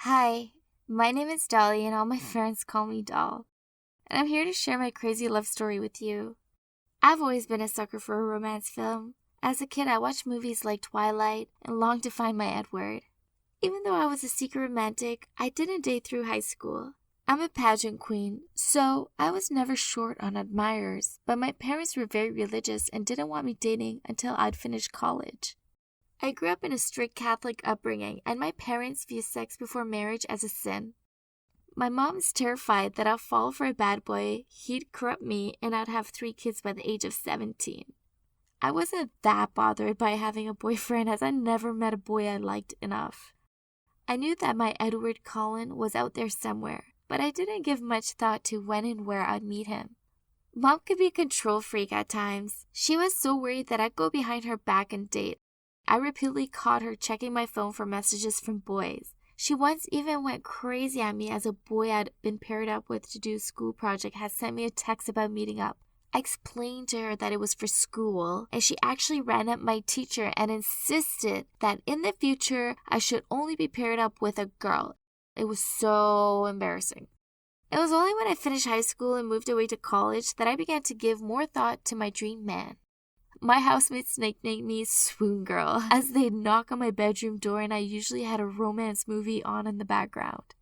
Hi, my name is Dolly, and all my friends call me Doll, and I'm here to share my crazy love story with you. I've always been a sucker for a romance film. As a kid, I watched movies like Twilight and longed to find my Edward. Even though I was a secret romantic, I didn't date through high school. I'm a pageant queen, so I was never short on admirers, but my parents were very religious and didn't want me dating until I'd finished college. I grew up in a strict Catholic upbringing, and my parents view sex before marriage as a sin. My mom is terrified that I'll fall for a bad boy, he'd corrupt me, and I'd have 3 kids by the age of 17. I wasn't that bothered by having a boyfriend as I never met a boy I liked enough. I knew that my Edward Cullen was out there somewhere, but I didn't give much thought to when and where I'd meet him. Mom could be a control freak at times. She was so worried that I'd go behind her back and date. I repeatedly caught her checking my phone for messages from boys. She once even went crazy at me as a boy I'd been paired up with to do a school project had sent me a text about meeting up. I explained to her that it was for school, and she actually ran up my teacher and insisted that in the future I should only be paired up with a girl. It was so embarrassing. It was only when I finished high school and moved away to college that I began to give more thought to my dream man. My housemates nicknamed me Swoon Girl as they'd knock on my bedroom door and I usually had a romance movie on in the background.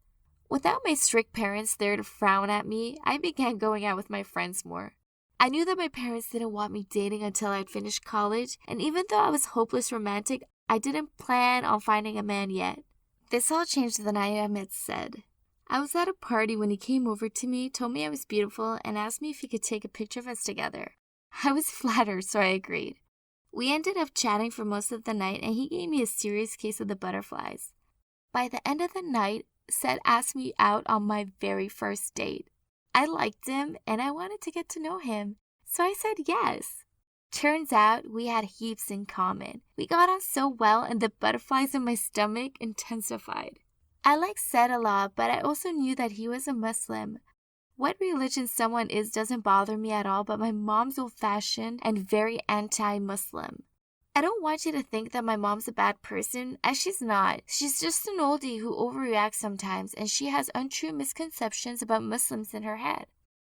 Without my strict parents there to frown at me, I began going out with my friends more. I knew that my parents didn't want me dating until I'd finished college, and even though I was hopeless romantic, I didn't plan on finding a man yet. This all changed the night I met Sed. I was at a party when he came over to me, told me I was beautiful, and asked me if he could take a picture of us together. I was flattered, so I agreed. We ended up chatting for most of the night, and he gave me a serious case of the butterflies. By the end of the night, Seth asked me out on my very first date. I liked him, and I wanted to get to know him, so I said yes. Turns out we had heaps in common. We got on so well, and the butterflies in my stomach intensified. I liked Seth a lot, but I also knew that he was a Muslim. What religion someone is doesn't bother me at all, but my mom's old-fashioned and very anti-Muslim. I don't want you to think that my mom's a bad person, as she's not. She's just an oldie who overreacts sometimes, and she has untrue misconceptions about Muslims in her head.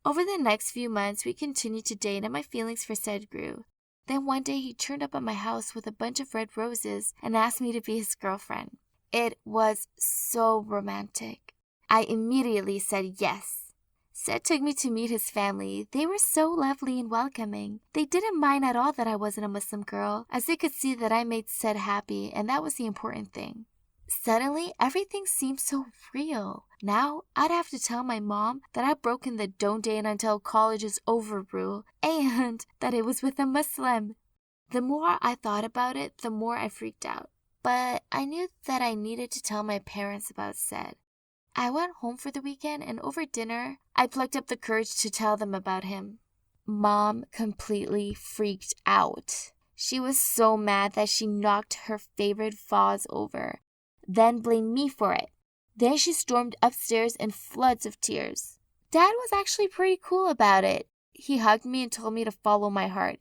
Over the next few months, we continued to date, and my feelings for Sed grew. Then one day he turned up at my house with a bunch of red roses and asked me to be his girlfriend. It was so romantic. I immediately said yes. Seth took me to meet his family. They were so lovely and welcoming. They didn't mind at all that I wasn't a Muslim girl, as they could see that I made Seth happy, and that was the important thing. Suddenly, everything seemed so real. Now, I'd have to tell my mom that I'd broken the don't date until college is over rule, and that it was with a Muslim. The more I thought about it, the more I freaked out. But I knew that I needed to tell my parents about Seth. I went home for the weekend, and over dinner, I plucked up the courage to tell them about him. Mom completely freaked out. She was so mad that she knocked her favorite vase over, then blamed me for it. Then she stormed upstairs in floods of tears. Dad was actually pretty cool about it. He hugged me and told me to follow my heart.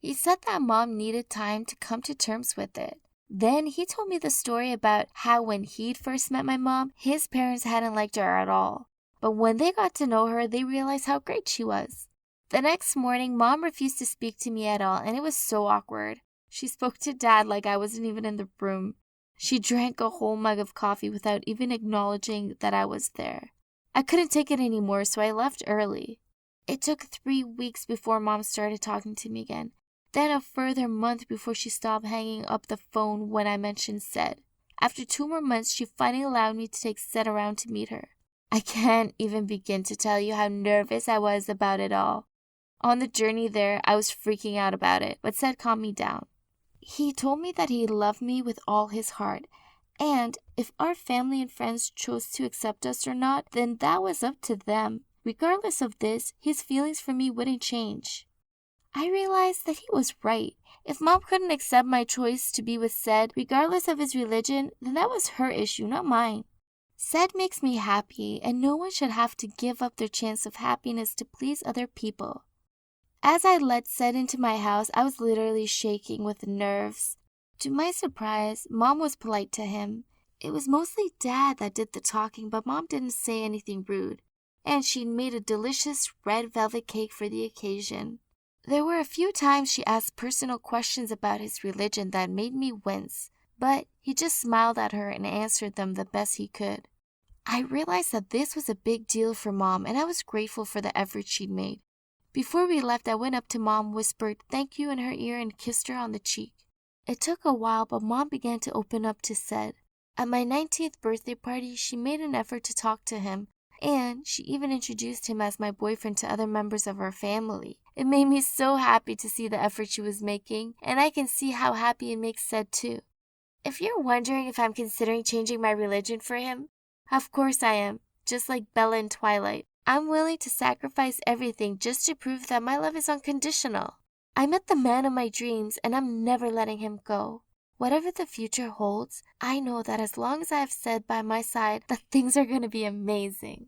He said that Mom needed time to come to terms with it. Then he told me the story about how when he'd first met my mom, his parents hadn't liked her at all. But when they got to know her, they realized how great she was. The next morning, Mom refused to speak to me at all, and it was so awkward. She spoke to Dad like I wasn't even in the room. She drank a whole mug of coffee without even acknowledging that I was there. I couldn't take it anymore, so I left early. It took 3 weeks before Mom started talking to me again. Then a further month before she stopped hanging up the phone when I mentioned Sed. After 2 more months, she finally allowed me to take Sed around to meet her. I can't even begin to tell you how nervous I was about it all. On the journey there, I was freaking out about it, but Sed calmed me down. He told me that he loved me with all his heart, and if our family and friends chose to accept us or not, then that was up to them. Regardless of this, his feelings for me wouldn't change. I realized that he was right. If Mom couldn't accept my choice to be with Sed, regardless of his religion, then that was her issue, not mine. Sed makes me happy, and no one should have to give up their chance of happiness to please other people. As I let Sed into my house, I was literally shaking with nerves. To my surprise, Mom was polite to him. It was mostly Dad that did the talking, but Mom didn't say anything rude, and she'd made a delicious red velvet cake for the occasion. There were a few times she asked personal questions about his religion that made me wince, but he just smiled at her and answered them the best he could. I realized that this was a big deal for Mom, and I was grateful for the effort she'd made. Before we left, I went up to Mom, whispered thank you in her ear, and kissed her on the cheek. It took a while, but Mom began to open up to Sed. At my 19th birthday party, she made an effort to talk to him, and she even introduced him as my boyfriend to other members of our family. It made me so happy to see the effort she was making, and I can see how happy it makes Sed too. If you're wondering if I'm considering changing my religion for him, of course I am, just like Bella in Twilight. I'm willing to sacrifice everything just to prove that my love is unconditional. I met the man of my dreams, and I'm never letting him go. Whatever the future holds, I know that as long as I have Sed by my side, that things are going to be amazing.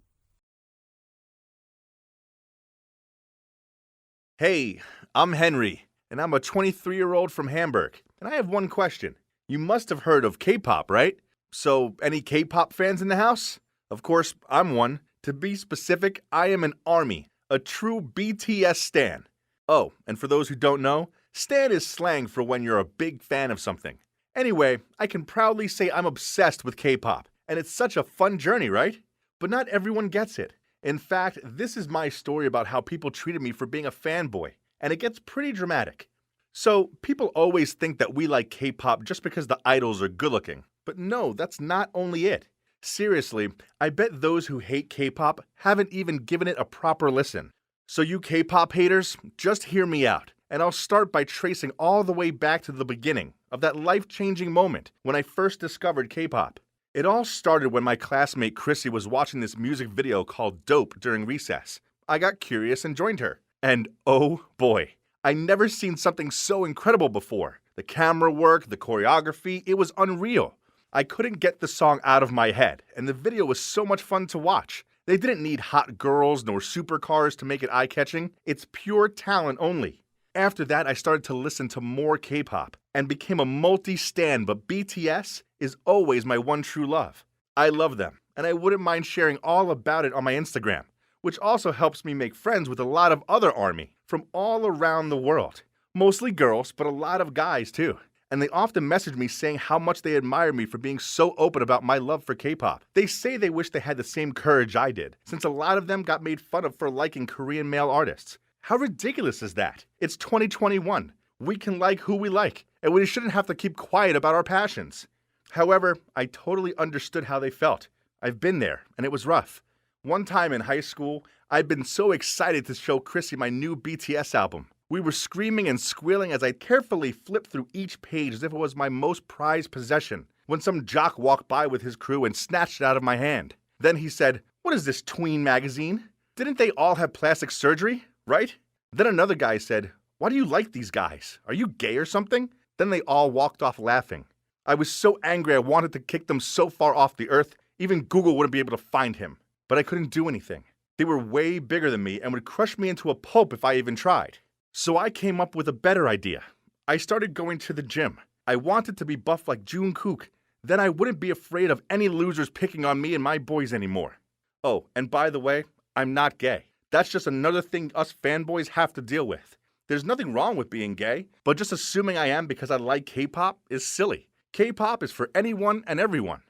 Hey, I'm Henry, and I'm a 23-year-old from Hamburg, and I have one question. You must have heard of K-pop, right? So, any K-pop fans in the house? Of course, I'm one. To be specific, I am an ARMY, a true BTS stan. Oh, and for those who don't know, stan is slang for when you're a big fan of something. Anyway, I can proudly say I'm obsessed with K-pop, and it's such a fun journey, right? But not everyone gets it. In fact, this is my story about how people treated me for being a fanboy, and it gets pretty dramatic. So, people always think that we like K-pop just because the idols are good-looking. But no, that's not only it. Seriously, I bet those who hate K-pop haven't even given it a proper listen. So you K-pop haters, just hear me out, and I'll start by tracing all the way back to the beginning of that life-changing moment when I first discovered K-pop. It all started when my classmate Chrissy was watching this music video called Dope during recess. I got curious and joined her. And oh boy, I never seen something so incredible before. The camera work, the choreography, it was unreal. I couldn't get the song out of my head, and the video was so much fun to watch. They didn't need hot girls nor supercars to make it eye-catching. It's pure talent only. After that, I started to listen to more K-pop and became a multi-stan, but BTS is always my one true love. I love them, and I wouldn't mind sharing all about it on my Instagram, which also helps me make friends with a lot of other ARMY from all around the world. Mostly girls, but a lot of guys too. And they often message me saying how much they admire me for being so open about my love for K-pop. They say they wish they had the same courage I did, since a lot of them got made fun of for liking Korean male artists. How ridiculous is that? It's 2021. We can like who we like, and we shouldn't have to keep quiet about our passions. However, I totally understood how they felt. I've been there, and it was rough. One time in high school, I'd been so excited to show Chrissy my new BTS album. We were screaming and squealing as I carefully flipped through each page as if it was my most prized possession, when some jock walked by with his crew and snatched it out of my hand. Then he said, "What is this tween magazine? Didn't they all have plastic surgery, right?" Then another guy said, "Why do you like these guys? Are you gay or something?" Then they all walked off laughing. I was so angry I wanted to kick them so far off the earth, even Google wouldn't be able to find him. But I couldn't do anything. They were way bigger than me and would crush me into a pulp if I even tried. So I came up with a better idea. I started going to the gym. I wanted to be buff like Jungkook. Then I wouldn't be afraid of any losers picking on me and my boys anymore. Oh, and by the way, I'm not gay. That's just another thing us fanboys have to deal with. There's nothing wrong with being gay, but just assuming I am because I like K-pop is silly. K-pop is for anyone and everyone.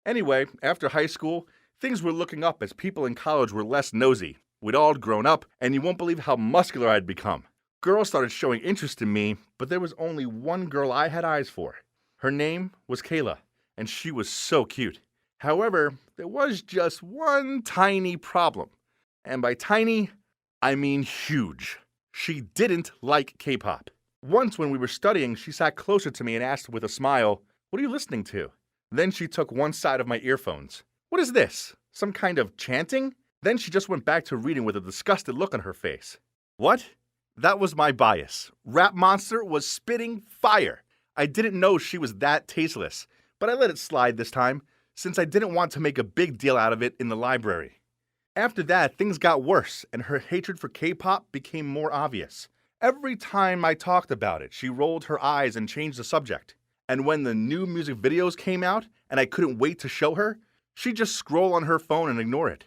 Anyway, after high school, things were looking up as people in college were less nosy. We'd all grown up, and you won't believe how muscular I'd become. Girls started showing interest in me, but there was only one girl I had eyes for. Her name was Kayla, and she was so cute. However, there was just one tiny problem. And by tiny, I mean huge. She didn't like K-pop. Once when we were studying, she sat closer to me and asked with a smile, "What are you listening to?" Then she took one side of my earphones. "What is this? Some kind of chanting?" Then she just went back to reading with a disgusted look on her face. What? That was my bias. Rap Monster was spitting fire. I didn't know she was that tasteless, but I let it slide this time, since I didn't want to make a big deal out of it in the library. After that, things got worse, and her hatred for K-pop became more obvious. Every time I talked about it, she rolled her eyes and changed the subject. And when the new music videos came out and I couldn't wait to show her, she'd just scroll on her phone and ignore it.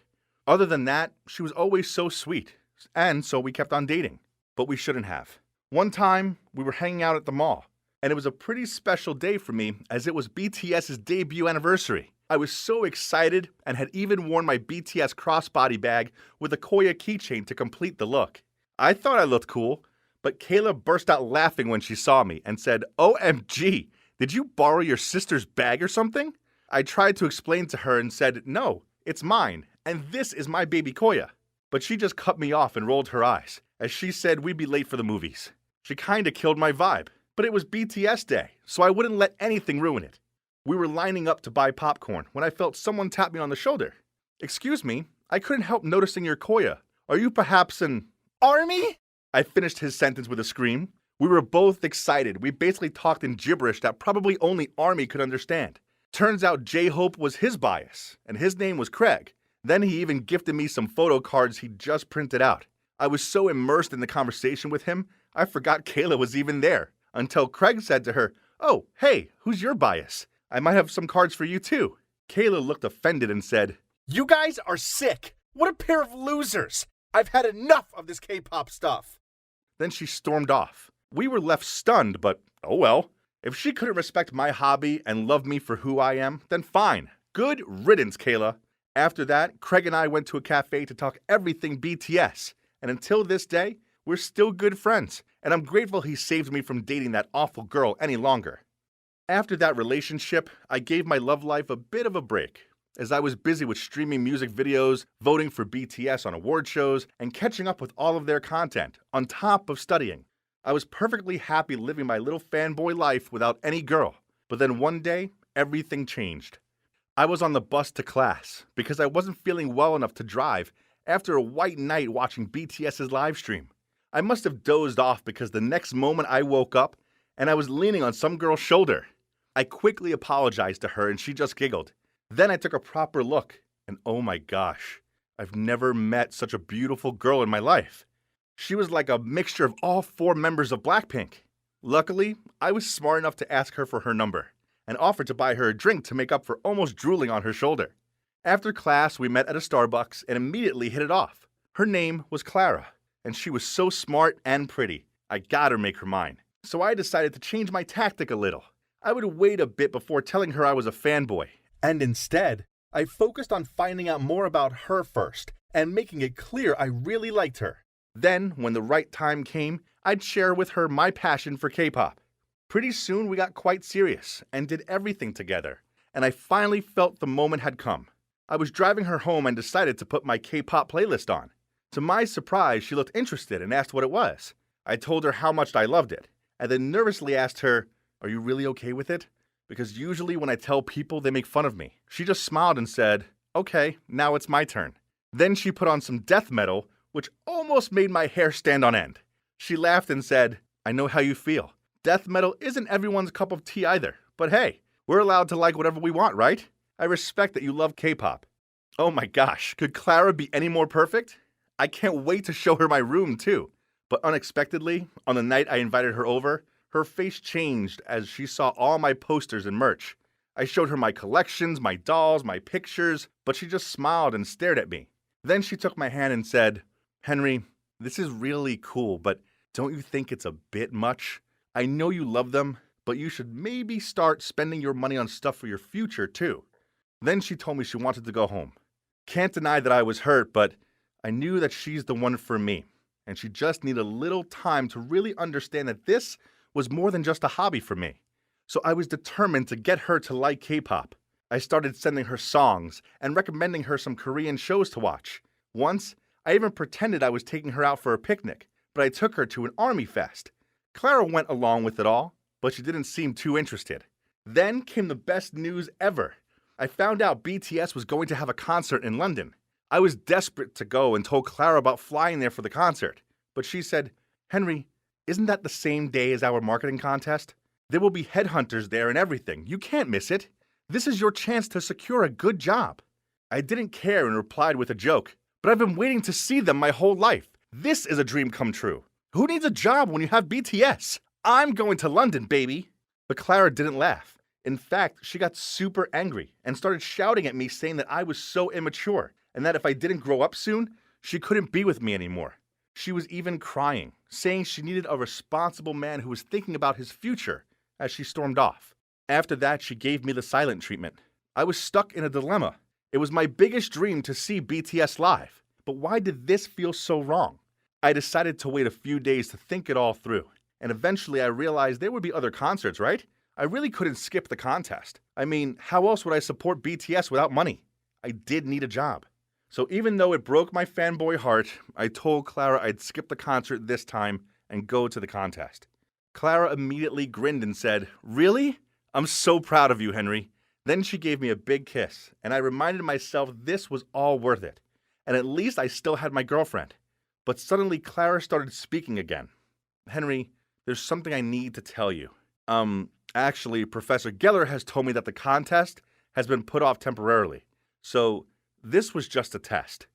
Other than that, she was always so sweet, and so we kept on dating. But we shouldn't have. One time, we were hanging out at the mall, and it was a pretty special day for me as it was BTS's debut anniversary. I was so excited and had even worn my BTS crossbody bag with a Koya keychain to complete the look. I thought I looked cool, but Kayla burst out laughing when she saw me and said, "OMG, did you borrow your sister's bag or something?" I tried to explain to her and said, "No, it's mine, and this is my baby Koya." But she just cut me off and rolled her eyes, as she said we'd be late for the movies. She kinda killed my vibe, but it was BTS day, so I wouldn't let anything ruin it. We were lining up to buy popcorn when I felt someone tap me on the shoulder. "Excuse me, I couldn't help noticing your Koya. Are you perhaps an ARMY?" I finished his sentence with a scream. We were both excited. We basically talked in gibberish that probably only ARMY could understand. Turns out J-Hope was his bias, and his name was Craig. Then he even gifted me some photo cards he'd just printed out. I was so immersed in the conversation with him, I forgot Kayla was even there, until Craig said to her, "Oh, hey, who's your bias? I might have some cards for you too." Kayla looked offended and said, "You guys are sick. What a pair of losers. I've had enough of this K-pop stuff." Then she stormed off. We were left stunned, but oh well. If she couldn't respect my hobby and love me for who I am, then fine. Good riddance, Kayla. After that, Craig and I went to a cafe to talk everything BTS, and until this day, we're still good friends, and I'm grateful he saved me from dating that awful girl any longer. After that relationship, I gave my love life a bit of a break, as I was busy with streaming music videos, voting for BTS on award shows, and catching up with all of their content, on top of studying. I was perfectly happy living my little fanboy life without any girl, but then one day, everything changed. I was on the bus to class because I wasn't feeling well enough to drive after a white night watching BTS's live stream. I must have dozed off because the next moment I woke up and I was leaning on some girl's shoulder. I quickly apologized to her and she just giggled. Then I took a proper look and oh my gosh, I've never met such a beautiful girl in my life. She was like a mixture of all 4 members of Blackpink. Luckily, I was smart enough to ask her for her number and offered to buy her a drink to make up for almost drooling on her shoulder. After class, we met at a Starbucks and immediately hit it off. Her name was Clara, and she was so smart and pretty. I gotta make her mine. So I decided to change my tactic a little. I would wait a bit before telling her I was a fanboy. And instead, I focused on finding out more about her first and making it clear I really liked her. Then, when the right time came, I'd share with her my passion for K-pop. Pretty soon we got quite serious and did everything together, and I finally felt the moment had come. I was driving her home and decided to put my K-pop playlist on. To my surprise, she looked interested and asked what it was. I told her how much I loved it, and then nervously asked her, "Are you really okay with it?" Because usually when I tell people, they make fun of me. She just smiled and said, "Okay, now it's my turn." Then she put on some death metal, which almost made my hair stand on end. She laughed and said, "I know how you feel. Death metal isn't everyone's cup of tea either, but hey, we're allowed to like whatever we want, right? I respect that you love K-pop." Oh my gosh, could Clara be any more perfect? I can't wait to show her my room too. But unexpectedly, on the night I invited her over, her face changed as she saw all my posters and merch. I showed her my collections, my dolls, my pictures, but she just smiled and stared at me. Then she took my hand and said, "Henry, this is really cool, but don't you think it's a bit much? I know you love them, but you should maybe start spending your money on stuff for your future, too." Then she told me she wanted to go home. Can't deny that I was hurt, but I knew that she's the one for me, and she just needed a little time to really understand that this was more than just a hobby for me. So I was determined to get her to like K-pop. I started sending her songs and recommending her some Korean shows to watch. Once, I even pretended I was taking her out for a picnic, but I took her to an ARMY fest. Clara went along with it all, but she didn't seem too interested. Then came the best news ever. I found out BTS was going to have a concert in London. I was desperate to go and told Clara about flying there for the concert, but she said, "Henry, isn't that the same day as our marketing contest? There will be headhunters there and everything. You can't miss it. This is your chance to secure a good job." I didn't care and replied with a joke, "But I've been waiting to see them my whole life. This is a dream come true. Who needs a job when you have BTS? I'm going to London, baby." But Clara didn't laugh. In fact, she got super angry and started shouting at me saying that I was so immature and that if I didn't grow up soon, she couldn't be with me anymore. She was even crying, saying she needed a responsible man who was thinking about his future as she stormed off. After that, she gave me the silent treatment. I was stuck in a dilemma. It was my biggest dream to see BTS live, but why did this feel so wrong? I decided to wait a few days to think it all through, and eventually I realized there would be other concerts, right? I really couldn't skip the contest. I mean, how else would I support BTS without money? I did need a job. So even though it broke my fanboy heart, I told Clara I'd skip the concert this time and go to the contest. Clara immediately grinned and said, "Really? I'm so proud of you, Henry." Then she gave me a big kiss, and I reminded myself this was all worth it. And at least I still had my girlfriend. But suddenly Clara started speaking again. "Henry, there's something I need to tell you. Actually, Professor Geller has told me that the contest has been put off temporarily. So this was just a test."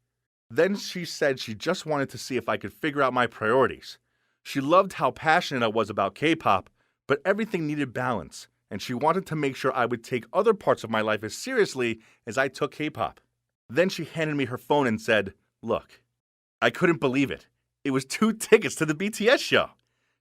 Then she said she just wanted to see if I could figure out my priorities. She loved how passionate I was about K-pop, but everything needed balance, and she wanted to make sure I would take other parts of my life as seriously as I took K-pop. Then she handed me her phone and said, "Look." I couldn't believe it. It was 2 tickets to the BTS show.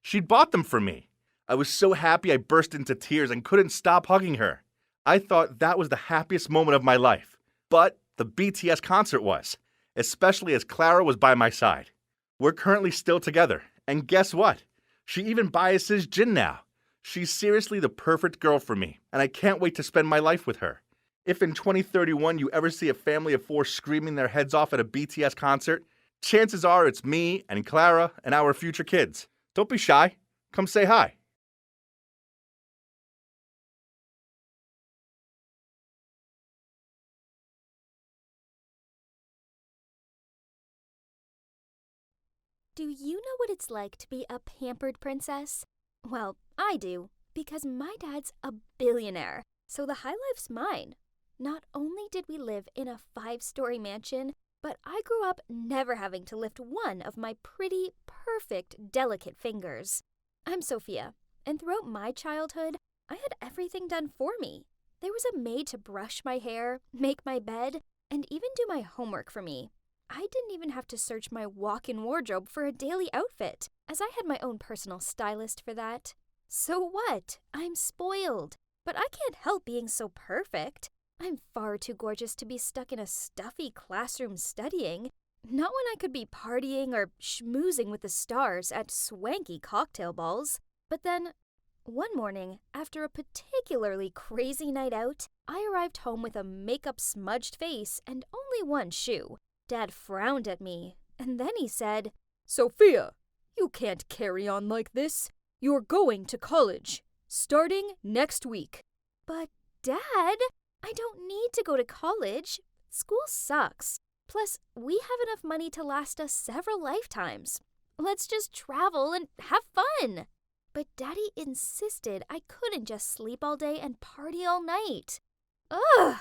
She'd bought them for me. I was so happy I burst into tears and couldn't stop hugging her. I thought that was the happiest moment of my life. But the BTS concert was, especially as Clara was by my side. We're currently still together, and guess what? She even biases Jin now. She's seriously the perfect girl for me, and I can't wait to spend my life with her. If in 2031 you ever see a family of 4 screaming their heads off at a BTS concert, chances are it's me and Clara and our future kids. Don't be shy. Come say hi. Do you know what it's like to be a pampered princess? Well, I do, because my dad's a billionaire, so the high life's mine. Not only did we live in a 5-story mansion, but I grew up never having to lift one of my pretty, perfect, delicate fingers. I'm Sophia, and throughout my childhood, I had everything done for me. There was a maid to brush my hair, make my bed, and even do my homework for me. I didn't even have to search my walk-in wardrobe for a daily outfit, as I had my own personal stylist for that. So what? I'm spoiled. But I can't help being so perfect. I'm far too gorgeous to be stuck in a stuffy classroom studying, not when I could be partying or schmoozing with the stars at swanky cocktail balls. But then, one morning, after a particularly crazy night out, I arrived home with a makeup-smudged face and only one shoe. Dad frowned at me, and then he said, "Sophia, you can't carry on like this. You're going to college, starting next week." "But, Dad, I don't need to go to college. School sucks. Plus, we have enough money to last us several lifetimes. Let's just travel and have fun." But Daddy insisted I couldn't just sleep all day and party all night. Ugh!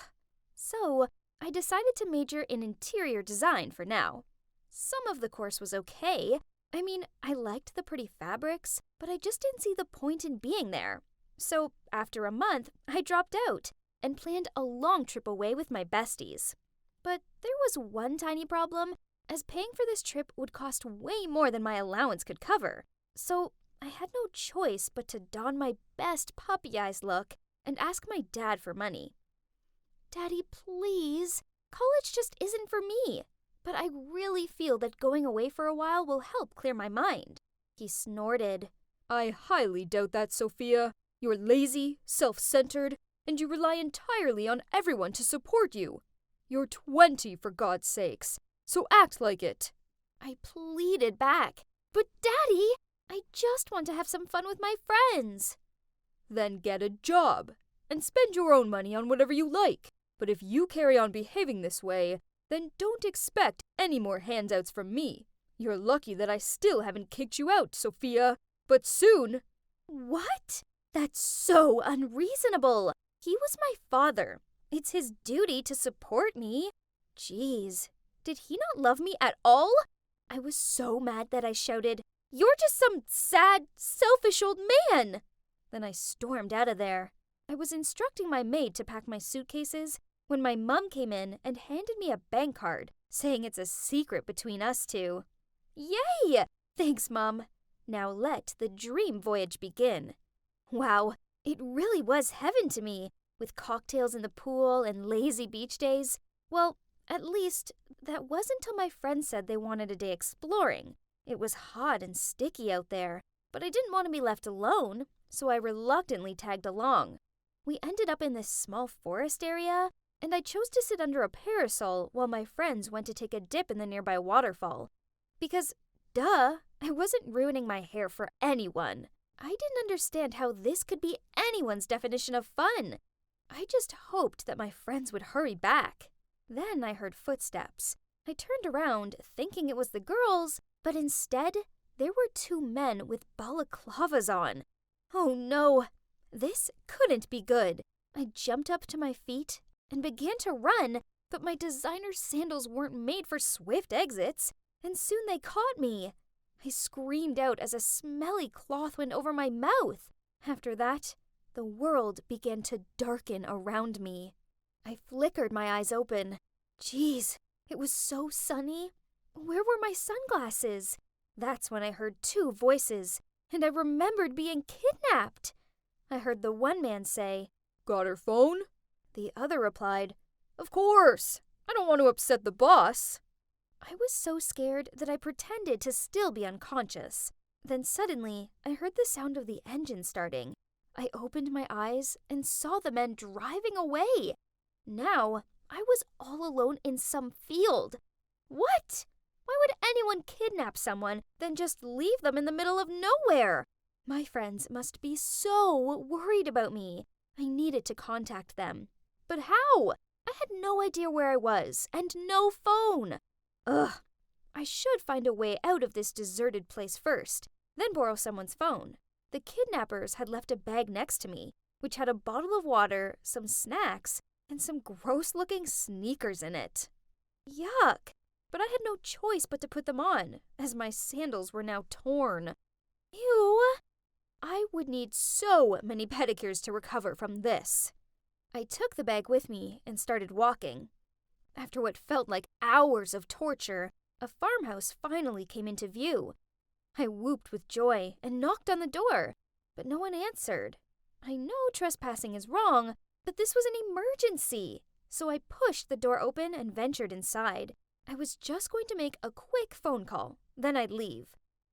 So, I decided to major in interior design for now. Some of the course was okay. I mean, I liked the pretty fabrics, but I just didn't see the point in being there. So, after a month, I dropped out and planned a long trip away with my besties. But there was one tiny problem, as paying for this trip would cost way more than my allowance could cover. So, I had no choice but to don my best puppy eyes look and ask my dad for money. "Daddy, please. College just isn't for me. But I really feel that going away for a while will help clear my mind." He snorted. "I highly doubt that, Sophia. You're lazy, self-centered, and you rely entirely on everyone to support you. You're 20, for God's sakes, so act like it." I pleaded back. "But Daddy, I just want to have some fun with my friends." "Then get a job, and spend your own money on whatever you like. But if you carry on behaving this way, then don't expect any more handouts from me. You're lucky that I still haven't kicked you out, Sophia. But soon—" "What? That's so unreasonable. He was my father. It's his duty to support me. Jeez, did he not love me at all?" I was so mad that I shouted, "You're just some sad, selfish old man!" Then I stormed out of there. I was instructing my maid to pack my suitcases when my mum came in and handed me a bank card, saying it's a secret between us two. Yay! Thanks, Mum. Now let the dream voyage begin. Wow, it really was heaven to me, with cocktails in the pool and lazy beach days. Well, at least that was until my friends said they wanted a day exploring. It was hot and sticky out there, but I didn't want to be left alone, so I reluctantly tagged along. We ended up in this small forest area, and I chose to sit under a parasol while my friends went to take a dip in the nearby waterfall. Because, duh, I wasn't ruining my hair for anyone. I didn't understand how this could be anyone's definition of fun. I just hoped that my friends would hurry back. Then I heard footsteps. I turned around, thinking it was the girls, but instead, there were two men with balaclavas on. Oh no, this couldn't be good. I jumped up to my feet and began to run, but my designer sandals weren't made for swift exits, and soon they caught me. I screamed out as a smelly cloth went over my mouth. After that, the world began to darken around me. I flickered my eyes open. Geez, it was so sunny. Where were my sunglasses? That's when I heard two voices, and I remembered being kidnapped. I heard the one man say, "Got her phone?" The other replied, "Of course. I don't want to upset the boss." I was so scared that I pretended to still be unconscious. Then suddenly, I heard the sound of the engine starting. I opened my eyes and saw the men driving away. Now, I was all alone in some field. What? Why would anyone kidnap someone, then just leave them in the middle of nowhere? My friends must be so worried about me. I needed to contact them. But how? I had no idea where I was, and no phone. Ugh. I should find a way out of this deserted place first, then borrow someone's phone. The kidnappers had left a bag next to me, which had a bottle of water, some snacks, and some gross-looking sneakers in it. Yuck! But I had no choice but to put them on, as my sandals were now torn. Ew! I would need so many pedicures to recover from this. I took the bag with me and started walking. After what felt like hours of torture, a farmhouse finally came into view. I whooped with joy and knocked on the door, but no one answered. I know trespassing is wrong, but this was an emergency, so I pushed the door open and ventured inside. I was just going to make a quick phone call, then I'd leave.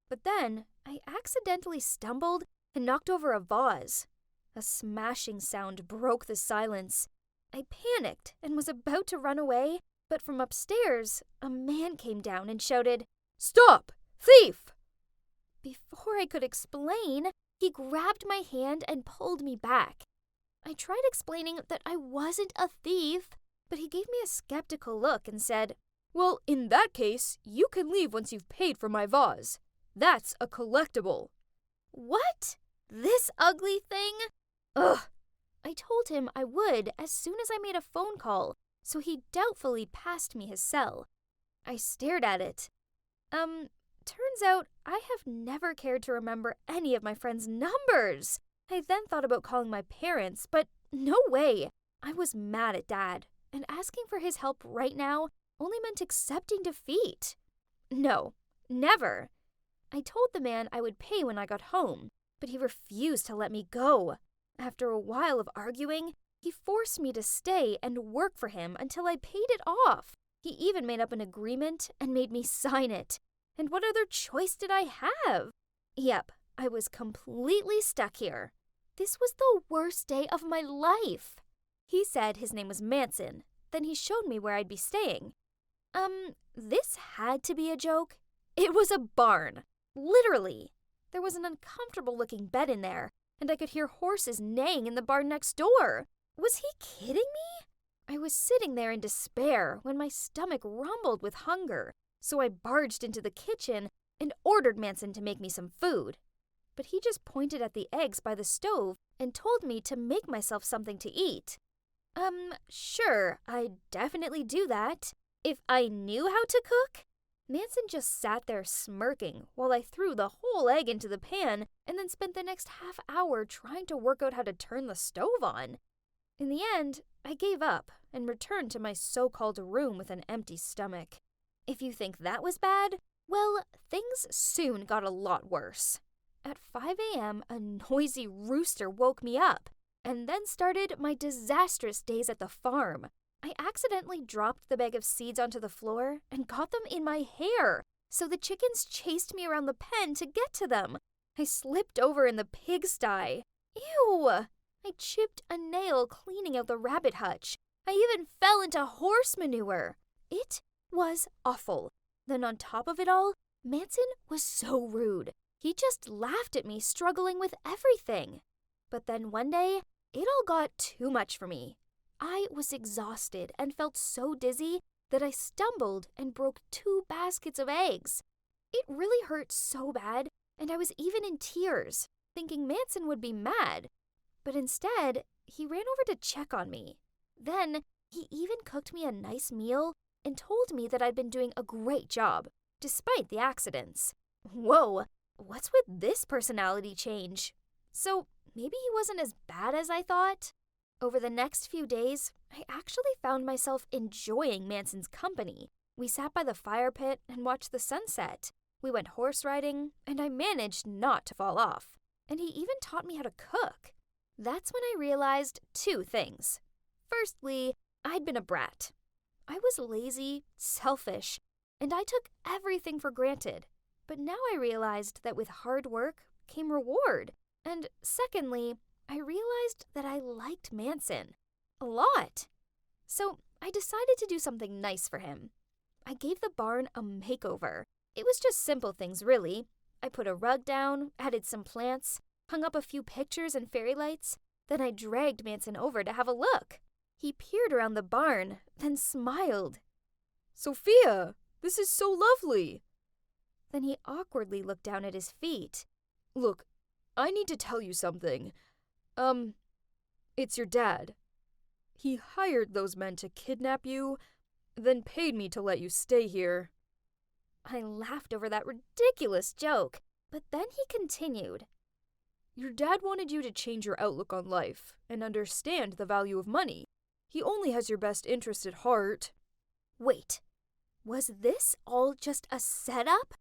But then I accidentally stumbled and knocked over a vase. A smashing sound broke the silence. I panicked and was about to run away, but from upstairs, a man came down and shouted, "Stop! Thief!" Before I could explain, he grabbed my hand and pulled me back. I tried explaining that I wasn't a thief, but he gave me a skeptical look and said, "Well, in that case, you can leave once you've paid for my vase. That's a collectible." What? This ugly thing? Ugh. I told him I would as soon as I made a phone call, so he doubtfully passed me his cell. I stared at it. Turns out I have never cared to remember any of my friends' numbers. I then thought about calling my parents, but no way. I was mad at Dad, and asking for his help right now only meant accepting defeat. No, never. I told the man I would pay when I got home, but he refused to let me go. After a while of arguing, he forced me to stay and work for him until I paid it off. He even made up an agreement and made me sign it. And what other choice did I have? Yep, I was completely stuck here. This was the worst day of my life. He said his name was Manson. Then he showed me where I'd be staying. This had to be a joke. It was a barn. Literally. There was an uncomfortable-looking bed in there, and I could hear horses neighing in the barn next door. Was he kidding me? I was sitting there in despair when my stomach rumbled with hunger, so I barged into the kitchen and ordered Manson to make me some food. But he just pointed at the eggs by the stove and told me to make myself something to eat. Sure, I'd definitely do that if I knew how to cook. Manson just sat there smirking while I threw the whole egg into the pan and then spent the next half hour trying to work out how to turn the stove on. In the end, I gave up and returned to my so-called room with an empty stomach. If you think that was bad, well, things soon got a lot worse. At 5 a.m., a noisy rooster woke me up, and then started my disastrous days at the farm. I accidentally dropped the bag of seeds onto the floor and got them in my hair, so the chickens chased me around the pen to get to them. I slipped over in the pigsty. Ew! I chipped a nail cleaning out the rabbit hutch. I even fell into horse manure. It was awful. Then on top of it all, Manson was so rude. He just laughed at me struggling with everything. But then one day, it all got too much for me. I was exhausted and felt so dizzy that I stumbled and broke 2 baskets of eggs. It really hurt so bad, and I was even in tears, thinking Manson would be mad. But instead, he ran over to check on me. Then, he even cooked me a nice meal and told me that I'd been doing a great job, despite the accidents. Whoa, what's with this personality change? So, maybe he wasn't as bad as I thought? Over the next few days, I actually found myself enjoying Manson's company. We sat by the fire pit and watched the sunset. We went horse riding, and I managed not to fall off. And he even taught me how to cook. That's when I realized 2 things. Firstly, I'd been a brat. I was lazy, selfish, and I took everything for granted. But now I realized that with hard work came reward. And secondly, I realized that I liked Manson a lot. So I decided to do something nice for him. I gave the barn a makeover. It was just simple things, really. I put a rug down, added some plants, hung up a few pictures and fairy lights. Then I dragged Manson over to have a look. He peered around the barn, then smiled. Sophia, this is so lovely. Then he awkwardly looked down at his feet. Look, I need to tell you something. It's your dad. He hired those men to kidnap you, then paid me to let you stay here. I laughed over that ridiculous joke, but then he continued. Your dad wanted you to change your outlook on life and understand the value of money. He only has your best interest at heart. Wait, was this all just a setup?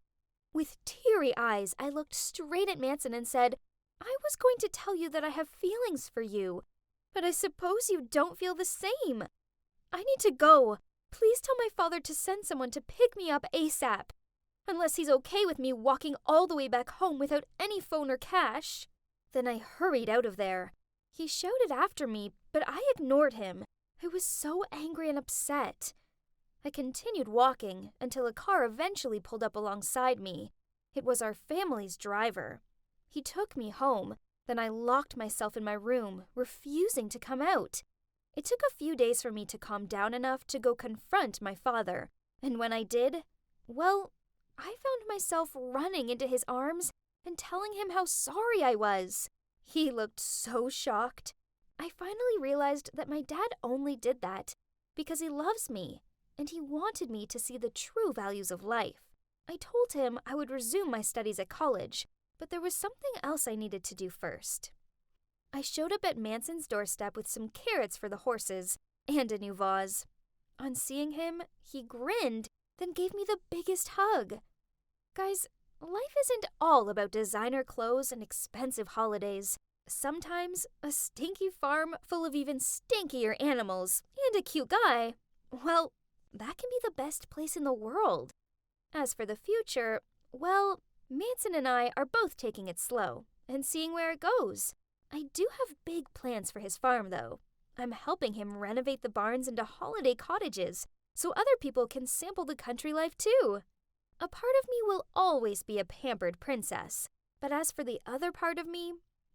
With teary eyes, I looked straight at Manson and said, I was going to tell you that I have feelings for you, but I suppose you don't feel the same. I need to go. Please tell my father to send someone to pick me up ASAP, unless he's okay with me walking all the way back home without any phone or cash. Then I hurried out of there. He shouted after me, but I ignored him. I was so angry and upset. I continued walking until a car eventually pulled up alongside me. It was our family's driver. He took me home. Then I locked myself in my room, refusing to come out. It took a few days for me to calm down enough to go confront my father. And when I did, well, I found myself running into his arms and telling him how sorry I was. He looked so shocked. I finally realized that my dad only did that because he loves me, and he wanted me to see the true values of life. I told him I would resume my studies at college, but there was something else I needed to do first. I showed up at Manson's doorstep with some carrots for the horses and a new vase. On seeing him, he grinned, then gave me the biggest hug. Guys, life isn't all about designer clothes and expensive holidays. Sometimes a stinky farm full of even stinkier animals and a cute guy, well, that can be the best place in the world. As for the future, well, Manson and I are both taking it slow and seeing where it goes. I do have big plans for his farm, though. I'm helping him renovate the barns into holiday cottages so other people can sample the country life too. A part of me will always be a pampered princess, but as for the other part of me,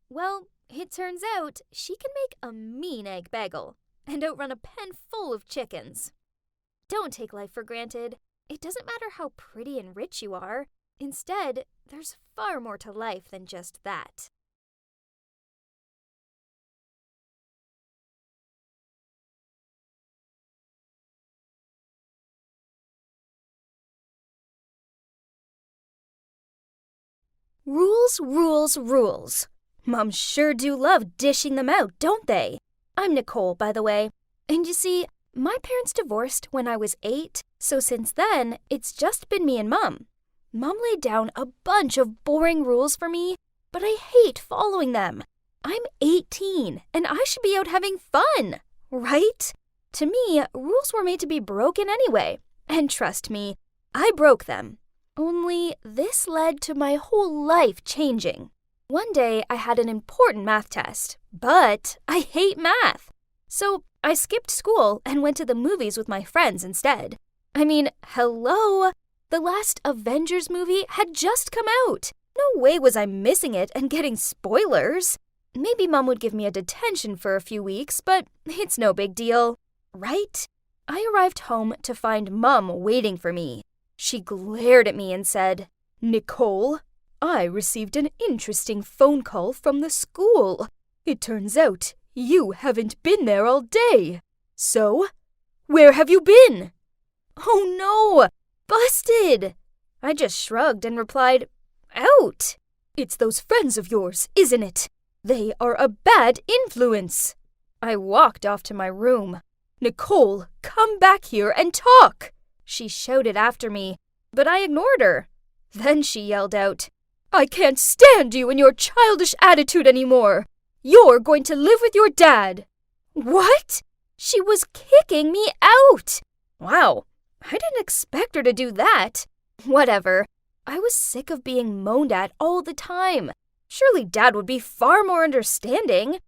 well, it turns out she can make a mean egg bagel and outrun a pen full of chickens. Don't take life for granted. It doesn't matter how pretty and rich you are. Instead, there's far more to life than just that. Rules, rules, rules. Moms sure do love dishing them out, don't they? I'm Nicole, by the way. And you see, my parents divorced when I was 8, so since then, it's just been me and Mom. Mom laid down a bunch of boring rules for me, but I hate following them. I'm 18, and I should be out having fun, right? To me, rules were made to be broken anyway. And trust me, I broke them. Only this led to my whole life changing. One day, I had an important math test, but I hate math. So I skipped school and went to the movies with my friends instead. I mean, hello? The last Avengers movie had just come out. No way was I missing it and getting spoilers. Maybe Mom would give me a detention for a few weeks, but it's no big deal, right? I arrived home to find Mom waiting for me. She glared at me and said, "Nicole, I received an interesting phone call from the school. It turns out you haven't been there all day. So, where have you been?" Oh no! Busted! I just shrugged and replied, "Out." "It's those friends of yours, isn't it? They are a bad influence." I walked off to my room. "Nicole, come back here and talk!" She shouted after me, but I ignored her. Then she yelled out, "I can't stand you and your childish attitude anymore. You're going to live with your dad." What? She was kicking me out! Wow, I didn't expect her to do that. Whatever. I was sick of being moaned at all the time. Surely Dad would be far more understanding.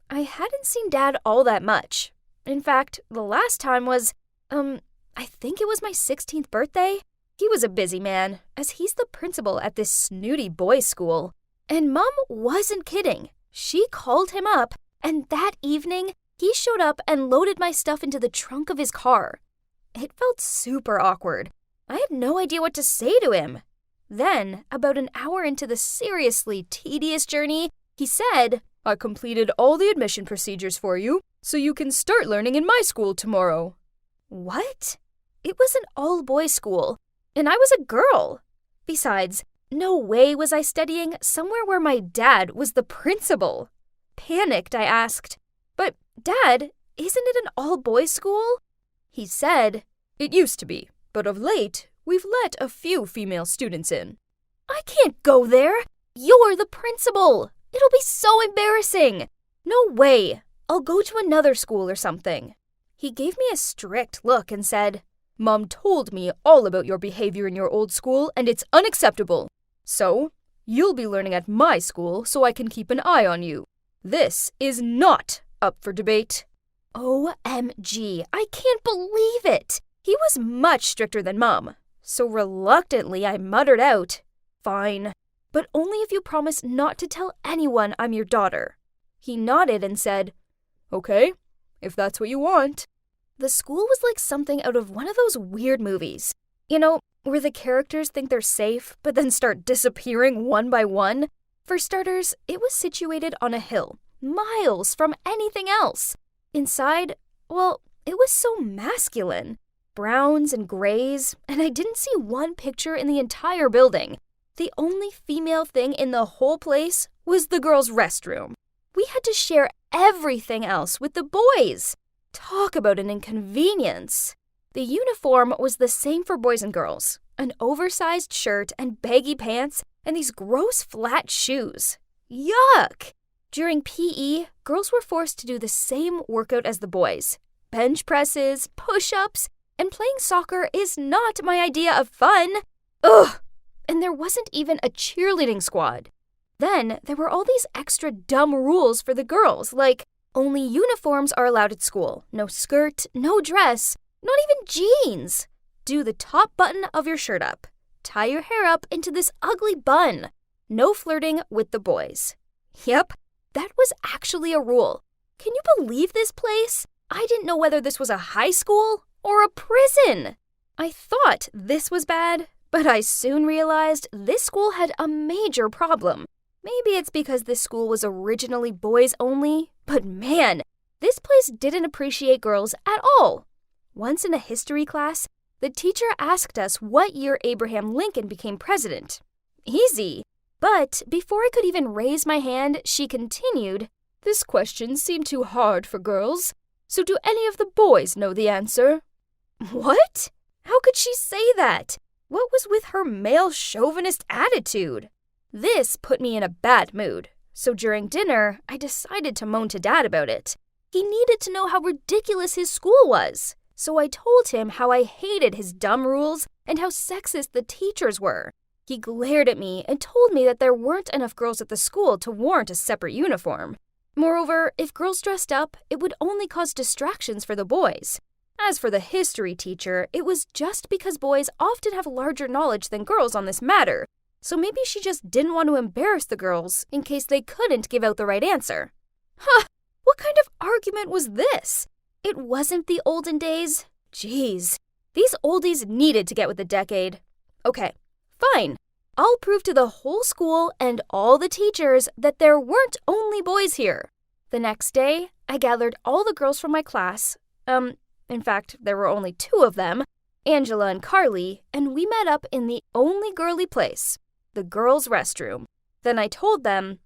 I hadn't seen Dad all that much. In fact, the last time was, I think it was my 16th birthday. He was a busy man, as he's the principal at this snooty boys' school. And Mom wasn't kidding. She called him up, and that evening, he showed up and loaded my stuff into the trunk of his car. It felt super awkward. I had no idea what to say to him. Then, about an hour into the seriously tedious journey, he said, "I completed all the admission procedures for you, so you can start learning in my school tomorrow." What? It was an all-boys school, and I was a girl. Besides, no way was I studying somewhere where my dad was the principal. Panicked, I asked, "But, Dad, isn't it an all-boys school?" He said, "It used to be, but of late, we've let a few female students in." I can't go there. You're the principal. It'll be so embarrassing. No way. I'll go to another school or something. He gave me a strict look and said, "Mom told me all about your behavior in your old school, and it's unacceptable. So, you'll be learning at my school so I can keep an eye on you. This is not up for debate." OMG, I can't believe it. He was much stricter than Mom. So reluctantly, I muttered out, "Fine, but only if you promise not to tell anyone I'm your daughter." He nodded and said, "Okay, if that's what you want." The school was like something out of one of those weird movies. You know, where the characters think they're safe, but then start disappearing one by one. For starters, it was situated on a hill, miles from anything else. Inside, well, it was so masculine. Browns and grays, and I didn't see one picture in the entire building. The only female thing in the whole place was the girls' restroom. We had to share everything else with the boys. Talk about an inconvenience. The uniform was the same for boys and girls. An oversized shirt and baggy pants and these gross flat shoes. Yuck! During PE, girls were forced to do the same workout as the boys. Bench presses, push-ups, and playing soccer is not my idea of fun. Ugh! And there wasn't even a cheerleading squad. Then there were all these extra dumb rules for the girls, like only uniforms are allowed at school. No skirt, no dress, not even jeans. Do the top button of your shirt up. Tie your hair up into this ugly bun. No flirting with the boys. Yep, that was actually a rule. Can you believe this place? I didn't know whether this was a high school or a prison. I thought this was bad, but I soon realized this school had a major problem. Maybe it's because this school was originally boys only, but man, this place didn't appreciate girls at all. Once in a history class, the teacher asked us what year Abraham Lincoln became president. Easy. But before I could even raise my hand, she continued, "This question seemed too hard for girls, so do any of the boys know the answer?" "What? How could she say that? What was with her male chauvinist attitude?" This put me in a bad mood, so during dinner, I decided to moan to Dad about it. He needed to know how ridiculous his school was, so I told him how I hated his dumb rules and how sexist the teachers were. He glared at me and told me that there weren't enough girls at the school to warrant a separate uniform. Moreover, if girls dressed up, it would only cause distractions for the boys. As for the history teacher, it was just because boys often have larger knowledge than girls on this matter, so maybe she just didn't want to embarrass the girls in case they couldn't give out the right answer. Huh! What kind of argument was this? It wasn't the olden days. Jeez, these oldies needed to get with the decade. Okay, fine. I'll prove to the whole school and all the teachers that there weren't only boys here. The next day, I gathered all the girls from my class. In fact, there were only 2 of them, Angela and Carly, and we met up in the only girly place, the girls' restroom. Then I told them,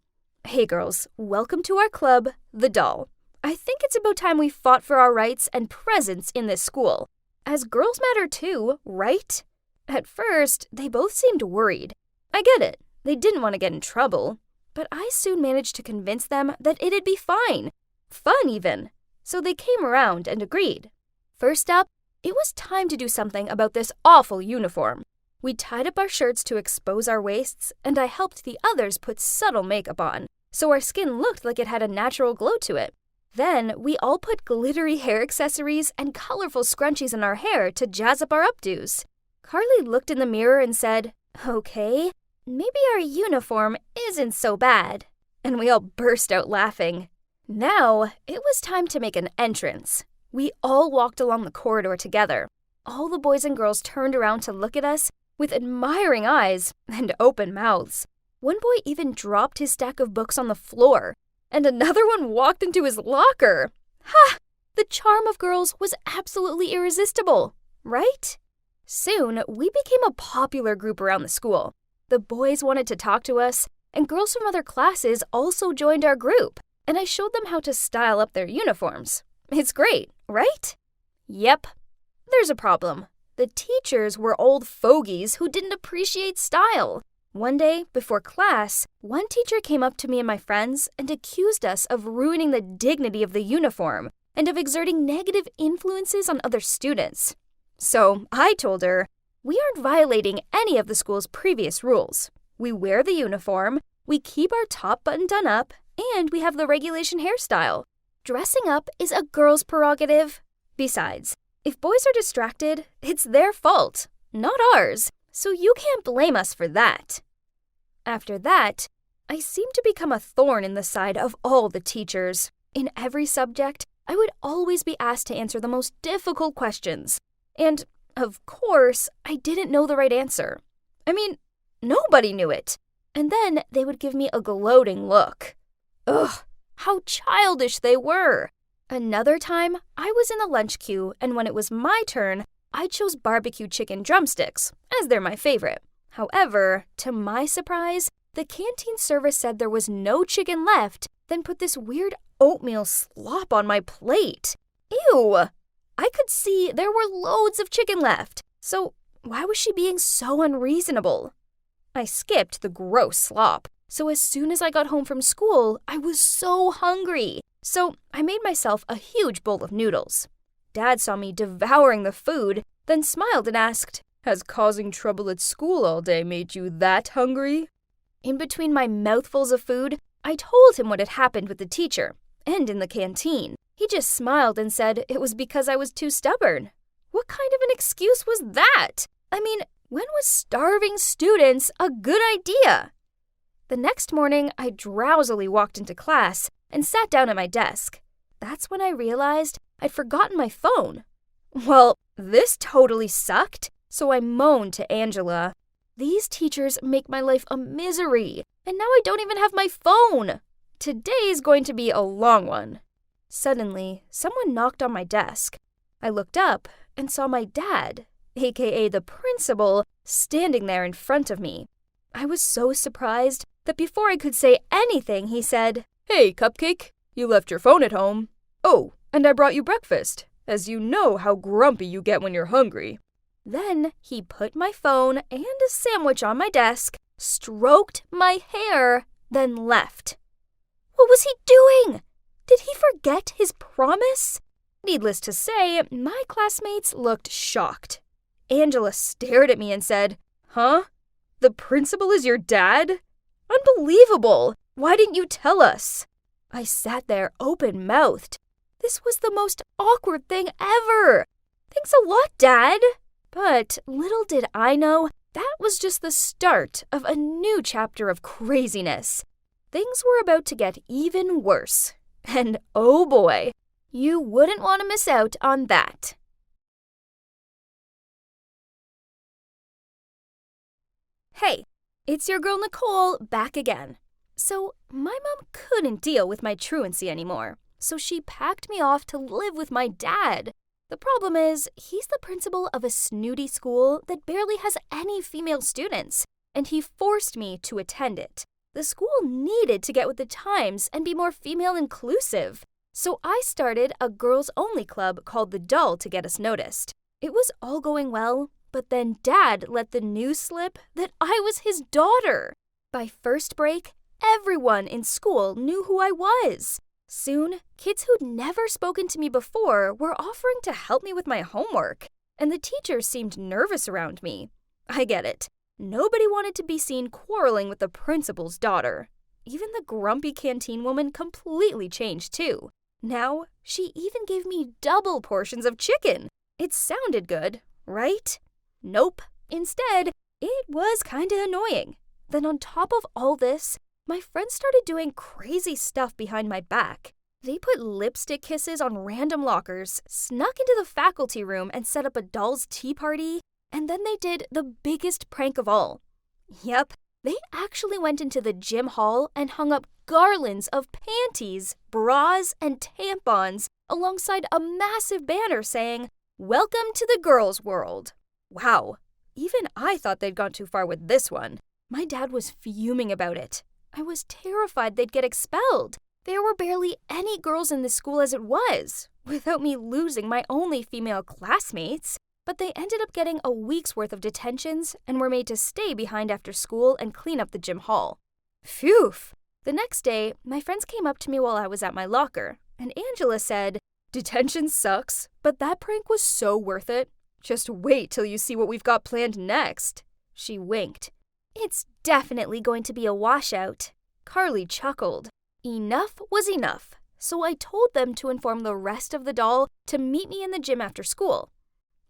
"Hey girls, welcome to our club, The Doll. I think it's about time we fought for our rights and presence in this school. As girls matter too, right?" At first, they both seemed worried. I get it, they didn't want to get in trouble, but I soon managed to convince them that it'd be fine. Fun even. So they came around and agreed. First up, it was time to do something about this awful uniform. We tied up our shirts to expose our waists, and I helped the others put subtle makeup on, so our skin looked like it had a natural glow to it. Then we all put glittery hair accessories and colorful scrunchies in our hair to jazz up our updos. Carly looked in the mirror and said, "Okay, maybe our uniform isn't so bad." And we all burst out laughing. Now, it was time to make an entrance. We all walked along the corridor together. All the boys and girls turned around to look at us with admiring eyes and open mouths. One boy even dropped his stack of books on the floor, and another one walked into his locker. Ha! The charm of girls was absolutely irresistible, right? Soon, we became a popular group around the school. The boys wanted to talk to us, and girls from other classes also joined our group, and I showed them how to style up their uniforms. It's great, right? Yep. There's a problem. The teachers were old fogies who didn't appreciate style. One day, before class, one teacher came up to me and my friends and accused us of ruining the dignity of the uniform and of exerting negative influences on other students. So I told her, "We aren't violating any of the school's previous rules. We wear the uniform, we keep our top button done up, and we have the regulation hairstyle. Dressing up is a girl's prerogative. Besides, if boys are distracted, it's their fault, not ours, so you can't blame us for that." After that, I seemed to become a thorn in the side of all the teachers. In every subject, I would always be asked to answer the most difficult questions. And, of course, I didn't know the right answer. I mean, nobody knew it. And then they would give me a gloating look. Ugh, how childish they were. Another time, I was in the lunch queue, and when it was my turn, I chose barbecue chicken drumsticks, as they're my favorite. However, to my surprise, the canteen server said there was no chicken left, then put this weird oatmeal slop on my plate. Ew! I could see there were loads of chicken left, so why was she being so unreasonable? I skipped the gross slop, so as soon as I got home from school, I was so hungry. So I made myself a huge bowl of noodles. Dad saw me devouring the food, then smiled and asked, "Has causing trouble at school all day made you that hungry?" In between my mouthfuls of food, I told him what had happened with the teacher, and in the canteen. He just smiled and said it was because I was too stubborn. What kind of an excuse was that? I mean, when was starving students a good idea? The next morning, I drowsily walked into class and sat down at my desk. That's when I realized I'd forgotten my phone. Well, this totally sucked, so I moaned to Angela. These teachers make my life a misery, and now I don't even have my phone. Today's going to be a long one. Suddenly, someone knocked on my desk. I looked up and saw my dad, aka the principal, standing there in front of me. I was so surprised that before I could say anything, he said, "Hey, Cupcake, you left your phone at home. Oh, and I brought you breakfast, as you know how grumpy you get when you're hungry." Then he put my phone and a sandwich on my desk, stroked my hair, then left. What was he doing? Did he forget his promise? Needless to say, my classmates looked shocked. Angela stared at me and said, "Huh? The principal is your dad? Unbelievable! Why didn't you tell us?" I sat there open-mouthed. This was the most awkward thing ever. "Thanks a lot, Dad." But little did I know, that was just the start of a new chapter of craziness. Things were about to get even worse. And oh boy, you wouldn't want to miss out on that. Hey, it's your girl Nicole back again. So my mom couldn't deal with my truancy anymore, so she packed me off to live with my dad. The problem is, he's the principal of a snooty school that barely has any female students, and he forced me to attend it. The school needed to get with the times and be more female inclusive, so I started a girls-only club called The Doll to get us noticed. It was all going well, but then Dad let the news slip that I was his daughter. By first break, everyone in school knew who I was. Soon, kids who'd never spoken to me before were offering to help me with my homework, and the teachers seemed nervous around me. I get it. Nobody wanted to be seen quarreling with the principal's daughter. Even the grumpy canteen woman completely changed too. Now, she even gave me double portions of chicken. It sounded good, right? Nope. Instead, it was kinda annoying. Then on top of all this, my friends started doing crazy stuff behind my back. They put lipstick kisses on random lockers, snuck into the faculty room and set up a doll's tea party, and then they did the biggest prank of all. Yep, they actually went into the gym hall and hung up garlands of panties, bras, and tampons alongside a massive banner saying, "Welcome to the girls' world." Wow, even I thought they'd gone too far with this one. My dad was fuming about it. I was terrified they'd get expelled. There were barely any girls in the school as it was, without me losing my only female classmates. But they ended up getting a week's worth of detentions and were made to stay behind after school and clean up the gym hall. Phew! The next day, my friends came up to me while I was at my locker, and Angela said, "Detention sucks, but that prank was so worth it. Just wait till you see what we've got planned next." She winked. "It's definitely going to be a washout." Carly chuckled. Enough was enough, so I told them to inform the rest of the doll to meet me in the gym after school.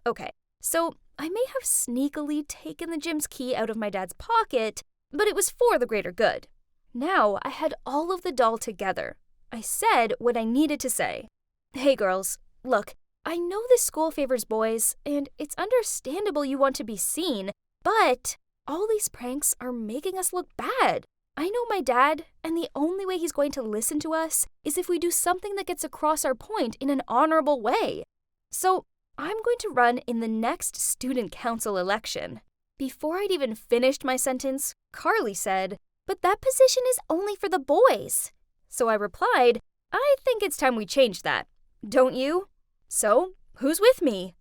Okay, so I may have sneakily taken the gym's key out of my dad's pocket, but it was for the greater good. Now I had all of the doll together. I said what I needed to say. "Hey girls, look, I know this school favors boys, and it's understandable you want to be seen, but all these pranks are making us look bad. I know my dad, and the only way he's going to listen to us is if we do something that gets across our point in an honorable way. So I'm going to run in the next student council election." Before I'd even finished my sentence, Carly said, "But that position is only for the boys." So I replied, "I think it's time we change that. Don't you? So, who's with me?"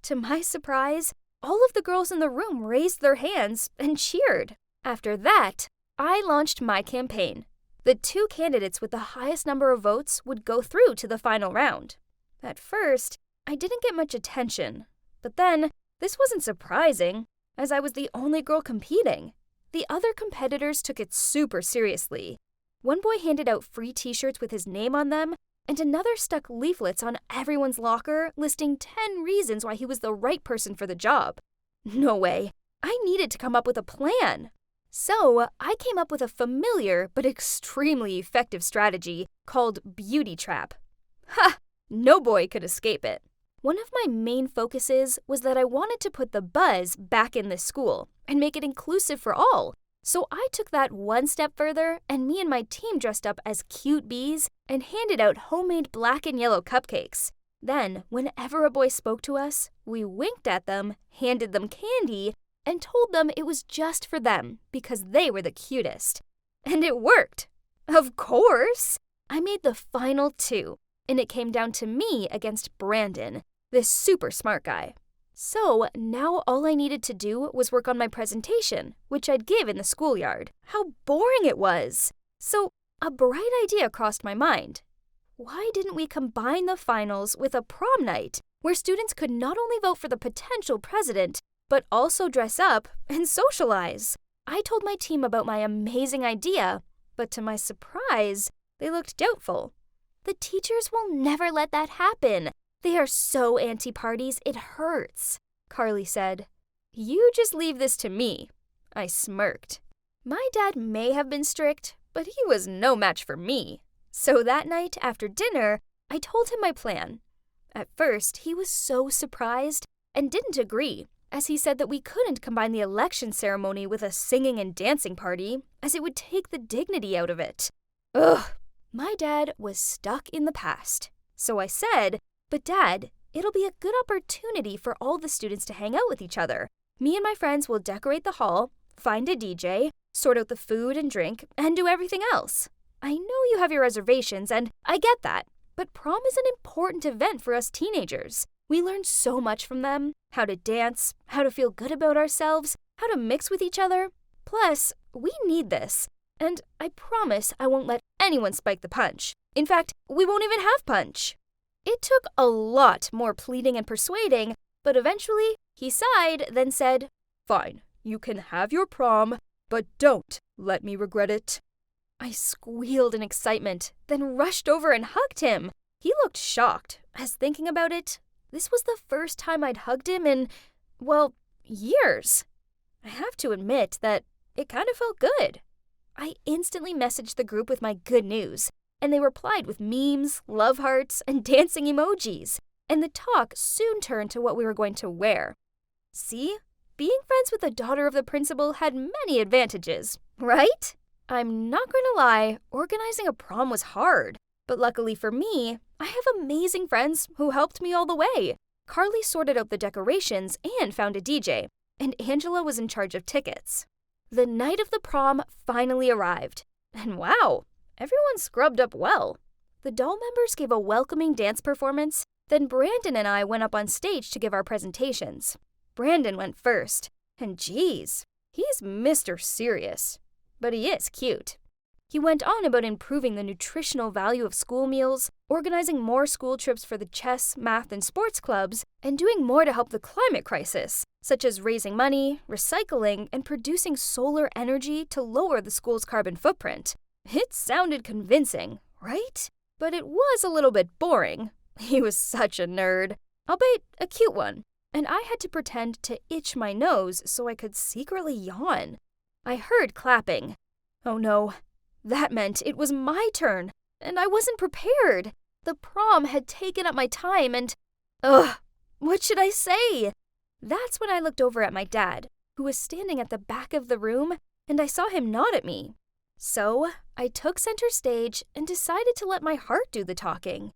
To my surprise, all of the girls in the room raised their hands and cheered. After that, I launched my campaign. The 2 candidates with the highest number of votes would go through to the final round. At first, I didn't get much attention, but then this wasn't surprising, as I was the only girl competing. The other competitors took it super seriously. One boy handed out free t-shirts with his name on them, and another stuck leaflets on everyone's locker listing 10 reasons why he was the right person for the job. No way. I needed to come up with a plan. So I came up with a familiar but extremely effective strategy called Beauty Trap. Ha! No boy could escape it. One of my main focuses was that I wanted to put the buzz back in this school and make it inclusive for all. So I took that one step further, and me and my team dressed up as cute bees and handed out homemade black and yellow cupcakes. Then, whenever a boy spoke to us, we winked at them, handed them candy, and told them it was just for them because they were the cutest. And it worked. Of course! I made the final 2, and it came down to me against Brandon, this super smart guy. So now all I needed to do was work on my presentation, which I'd give in the schoolyard. How boring it was! So a bright idea crossed my mind. Why didn't we combine the finals with a prom night where students could not only vote for the potential president, but also dress up and socialize? I told my team about my amazing idea, but to my surprise, they looked doubtful. The teachers will never let that happen. They are so anti-parties, it hurts, Carly said. You just leave this to me. I smirked. My dad may have been strict, but he was no match for me. So that night after dinner, I told him my plan. At first, he was so surprised and didn't agree, as he said that we couldn't combine the election ceremony with a singing and dancing party, as it would take the dignity out of it. Ugh! My dad was stuck in the past. So I said, but Dad, it'll be a good opportunity for all the students to hang out with each other. Me and my friends will decorate the hall, find a DJ, sort out the food and drink, and do everything else. I know you have your reservations, and I get that, but prom is an important event for us teenagers. We learn so much from them, how to dance, how to feel good about ourselves, how to mix with each other. Plus, we need this, and I promise I won't let anyone spike the punch. In fact, we won't even have punch. It took a lot more pleading and persuading, but eventually he sighed, then said, Fine, you can have your prom, but don't let me regret it. I squealed in excitement, then rushed over and hugged him. He looked shocked, as thinking about it, this was the first time I'd hugged him in, well, years. I have to admit that it kind of felt good. I instantly messaged the group with my good news, and they replied with memes, love hearts, and dancing emojis. And the talk soon turned to what we were going to wear. See? Being friends with the daughter of the principal had many advantages, right? I'm not going to lie, organizing a prom was hard. But luckily for me, I have amazing friends who helped me all the way. Carly sorted out the decorations and found a DJ, and Angela was in charge of tickets. The night of the prom finally arrived. And wow! Everyone scrubbed up well. The doll members gave a welcoming dance performance, then Brandon and I went up on stage to give our presentations. Brandon went first, and geez, he's Mr. Serious. But he is cute. He went on about improving the nutritional value of school meals, organizing more school trips for the chess, math, and sports clubs, and doing more to help the climate crisis, such as raising money, recycling, and producing solar energy to lower the school's carbon footprint. It sounded convincing, right? But it was a little bit boring. He was such a nerd, albeit a cute one, and I had to pretend to itch my nose so I could secretly yawn. I heard clapping. Oh no, that meant it was my turn, and I wasn't prepared. The prom had taken up my time and... what should I say? That's when I looked over at my dad, who was standing at the back of the room, and I saw him nod at me. So, I took center stage and decided to let my heart do the talking.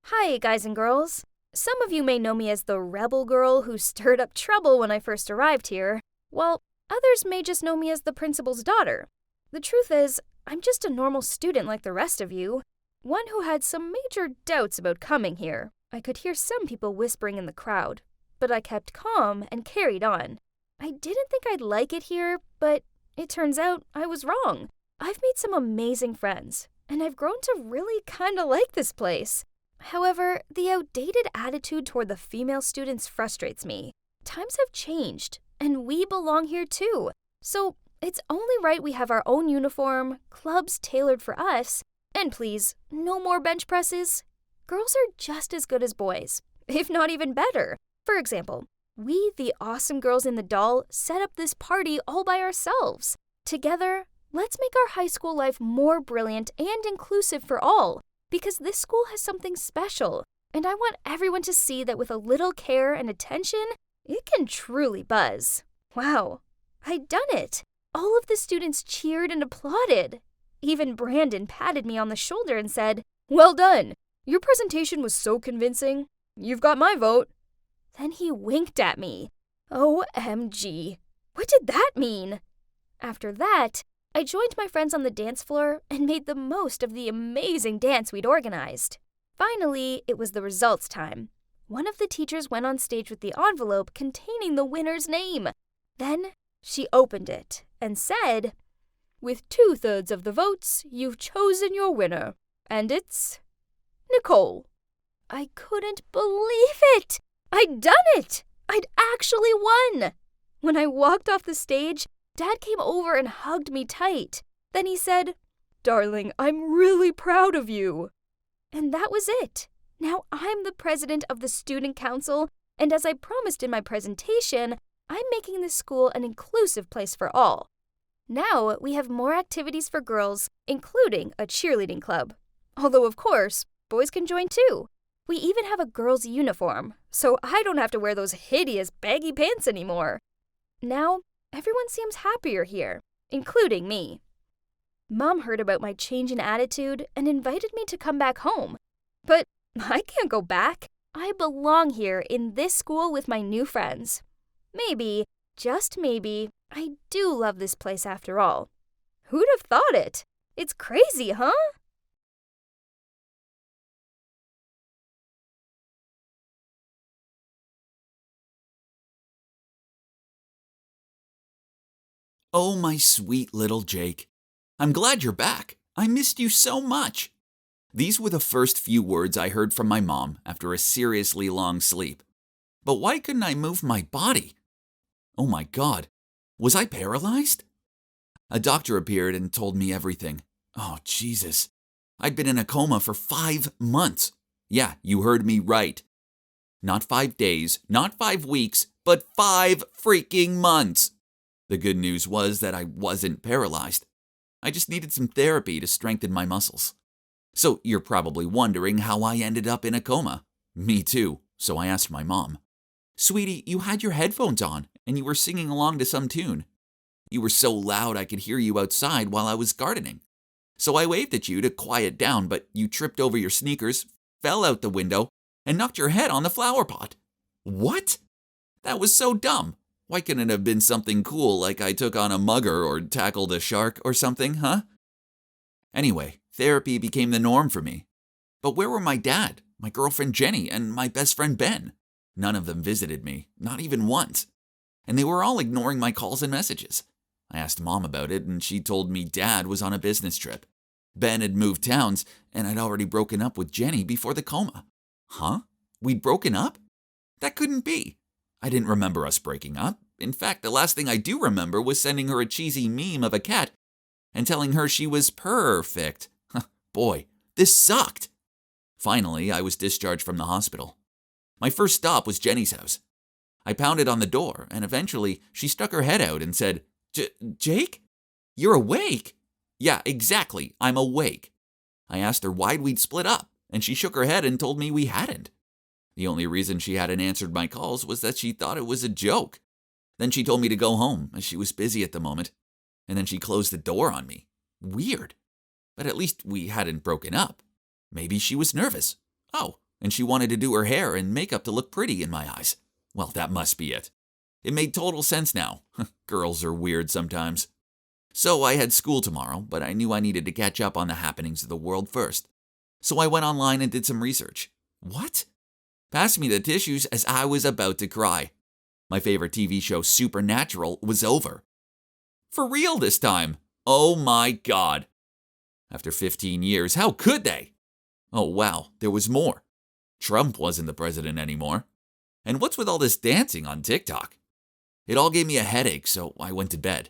Hi, guys and girls. Some of you may know me as the rebel girl who stirred up trouble when I first arrived here, while others may just know me as the principal's daughter. The truth is, I'm just a normal student like the rest of you, one who had some major doubts about coming here. I could hear some people whispering in the crowd, but I kept calm and carried on. I didn't think I'd like it here, but it turns out I was wrong. I've made some amazing friends, and I've grown to really kinda like this place. However, the outdated attitude toward the female students frustrates me. Times have changed, and we belong here too. So it's only right we have our own uniform, clubs tailored for us, and please, no more bench presses. Girls are just as good as boys, if not even better. For example, we, the awesome girls in the doll, set up this party all by ourselves. Together, let's make our high school life more brilliant and inclusive for all, because this school has something special, and I want everyone to see that with a little care and attention, it can truly buzz. Wow, I'd done it. All of the students cheered and applauded. Even Brandon patted me on the shoulder and said, "Well done. Your presentation was so convincing. You've got my vote." Then he winked at me. OMG. What did that mean? After that, I joined my friends on the dance floor and made the most of the amazing dance we'd organized. Finally, it was the results time. One of the teachers went on stage with the envelope containing the winner's name. Then she opened it and said, "With 2/3 of the votes, you've chosen your winner, and it's Nicole." I couldn't believe it! I'd done it! I'd actually won! When I walked off the stage, Dad came over and hugged me tight. Then he said, "Darling, I'm really proud of you." And that was it. Now I'm the president of the student council, and as I promised in my presentation, I'm making this school an inclusive place for all. Now we have more activities for girls, including a cheerleading club. Although, of course, boys can join too. We even have a girls' uniform, so I don't have to wear those hideous baggy pants anymore. Now, everyone seems happier here, including me. Mom heard about my change in attitude and invited me to come back home. But I can't go back. I belong here in this school with my new friends. Maybe, just maybe, I do love this place after all. Who'd have thought it? It's crazy, huh? Oh, my sweet little Jake. I'm glad you're back. I missed you so much. These were the first few words I heard from my mom after a seriously long sleep. But why couldn't I move my body? Oh my God, was I paralyzed? A doctor appeared and told me everything. Oh, Jesus. I'd been in a coma for 5 months. Yeah, you heard me right. Not 5 days, not 5 weeks, but 5 freaking months. The good news was that I wasn't paralyzed. I just needed some therapy to strengthen my muscles. So you're probably wondering how I ended up in a coma. Me too, so I asked my mom. Sweetie, you had your headphones on and you were singing along to some tune. You were so loud I could hear you outside while I was gardening. So I waved at you to quiet down, but you tripped over your sneakers, fell out the window, and knocked your head on the flower pot. What? That was so dumb. Why couldn't it have been something cool like I took on a mugger or tackled a shark or something, huh? Anyway, therapy became the norm for me. But where were my dad, my girlfriend Jenny, and my best friend Ben? None of them visited me, not even once. And they were all ignoring my calls and messages. I asked Mom about it, and she told me Dad was on a business trip. Ben had moved towns, and I'd already broken up with Jenny before the coma. Huh? We'd broken up? That couldn't be. I didn't remember us breaking up. In fact, the last thing I do remember was sending her a cheesy meme of a cat and telling her she was perfect. Boy, this sucked. Finally, I was discharged from the hospital. My first stop was Jenny's house. I pounded on the door, and eventually she stuck her head out and said, Jake? You're awake? Yeah, exactly, I'm awake. I asked her why we'd split up, and she shook her head and told me we hadn't. The only reason she hadn't answered my calls was that she thought it was a joke. Then she told me to go home, as she was busy at the moment, and then she closed the door on me. Weird. But at least we hadn't broken up. Maybe she was nervous. Oh, and she wanted to do her hair and makeup to look pretty in my eyes. Well, that must be it. It made total sense now. Girls are weird sometimes. So I had school tomorrow, but I knew I needed to catch up on the happenings of the world first. So I went online and did some research. What? Pass me the tissues as I was about to cry. My favorite TV show, Supernatural, was over. For real this time. Oh my God. After 15 years, how could they? Oh wow, there was more. Trump wasn't the president anymore. And what's with all this dancing on TikTok? It all gave me a headache, so I went to bed.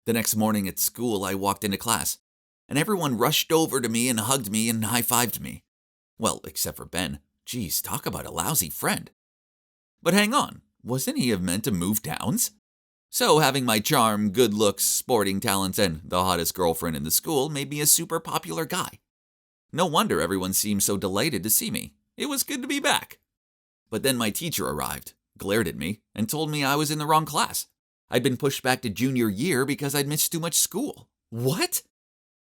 The next morning at school, I walked into class, and everyone rushed over to me and hugged me and high-fived me. Well, except for Ben. Geez, talk about a lousy friend. But hang on, wasn't he meant to move towns? So having my charm, good looks, sporting talents, and the hottest girlfriend in the school made me a super popular guy. No wonder everyone seemed so delighted to see me. It was good to be back. But then my teacher arrived, glared at me, and told me I was in the wrong class. I'd been pushed back to junior year because I'd missed too much school. What?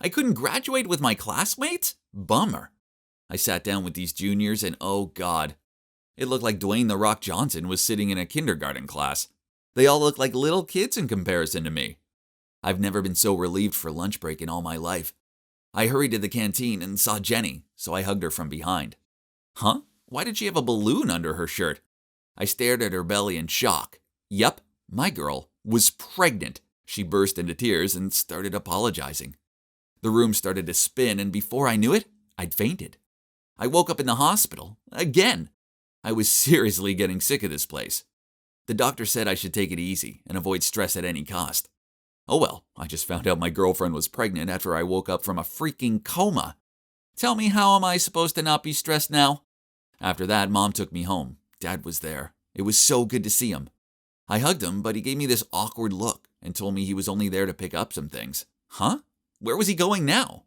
I couldn't graduate with my classmates? Bummer. I sat down with these juniors and oh God, it looked like Dwayne "The Rock" Johnson was sitting in a kindergarten class. They all look like little kids in comparison to me. I've never been so relieved for lunch break in all my life. I hurried to the canteen and saw Jenny, so I hugged her from behind. Huh? Why did she have a balloon under her shirt? I stared at her belly in shock. Yup, my girl was pregnant. She burst into tears and started apologizing. The room started to spin, and before I knew it, I'd fainted. I woke up in the hospital. Again. I was seriously getting sick of this place. The doctor said I should take it easy and avoid stress at any cost. Oh well, I just found out my girlfriend was pregnant after I woke up from a freaking coma. Tell me, how am I supposed to not be stressed now? After that, Mom took me home. Dad was there. It was so good to see him. I hugged him, but he gave me this awkward look and told me he was only there to pick up some things. Huh? Where was he going now?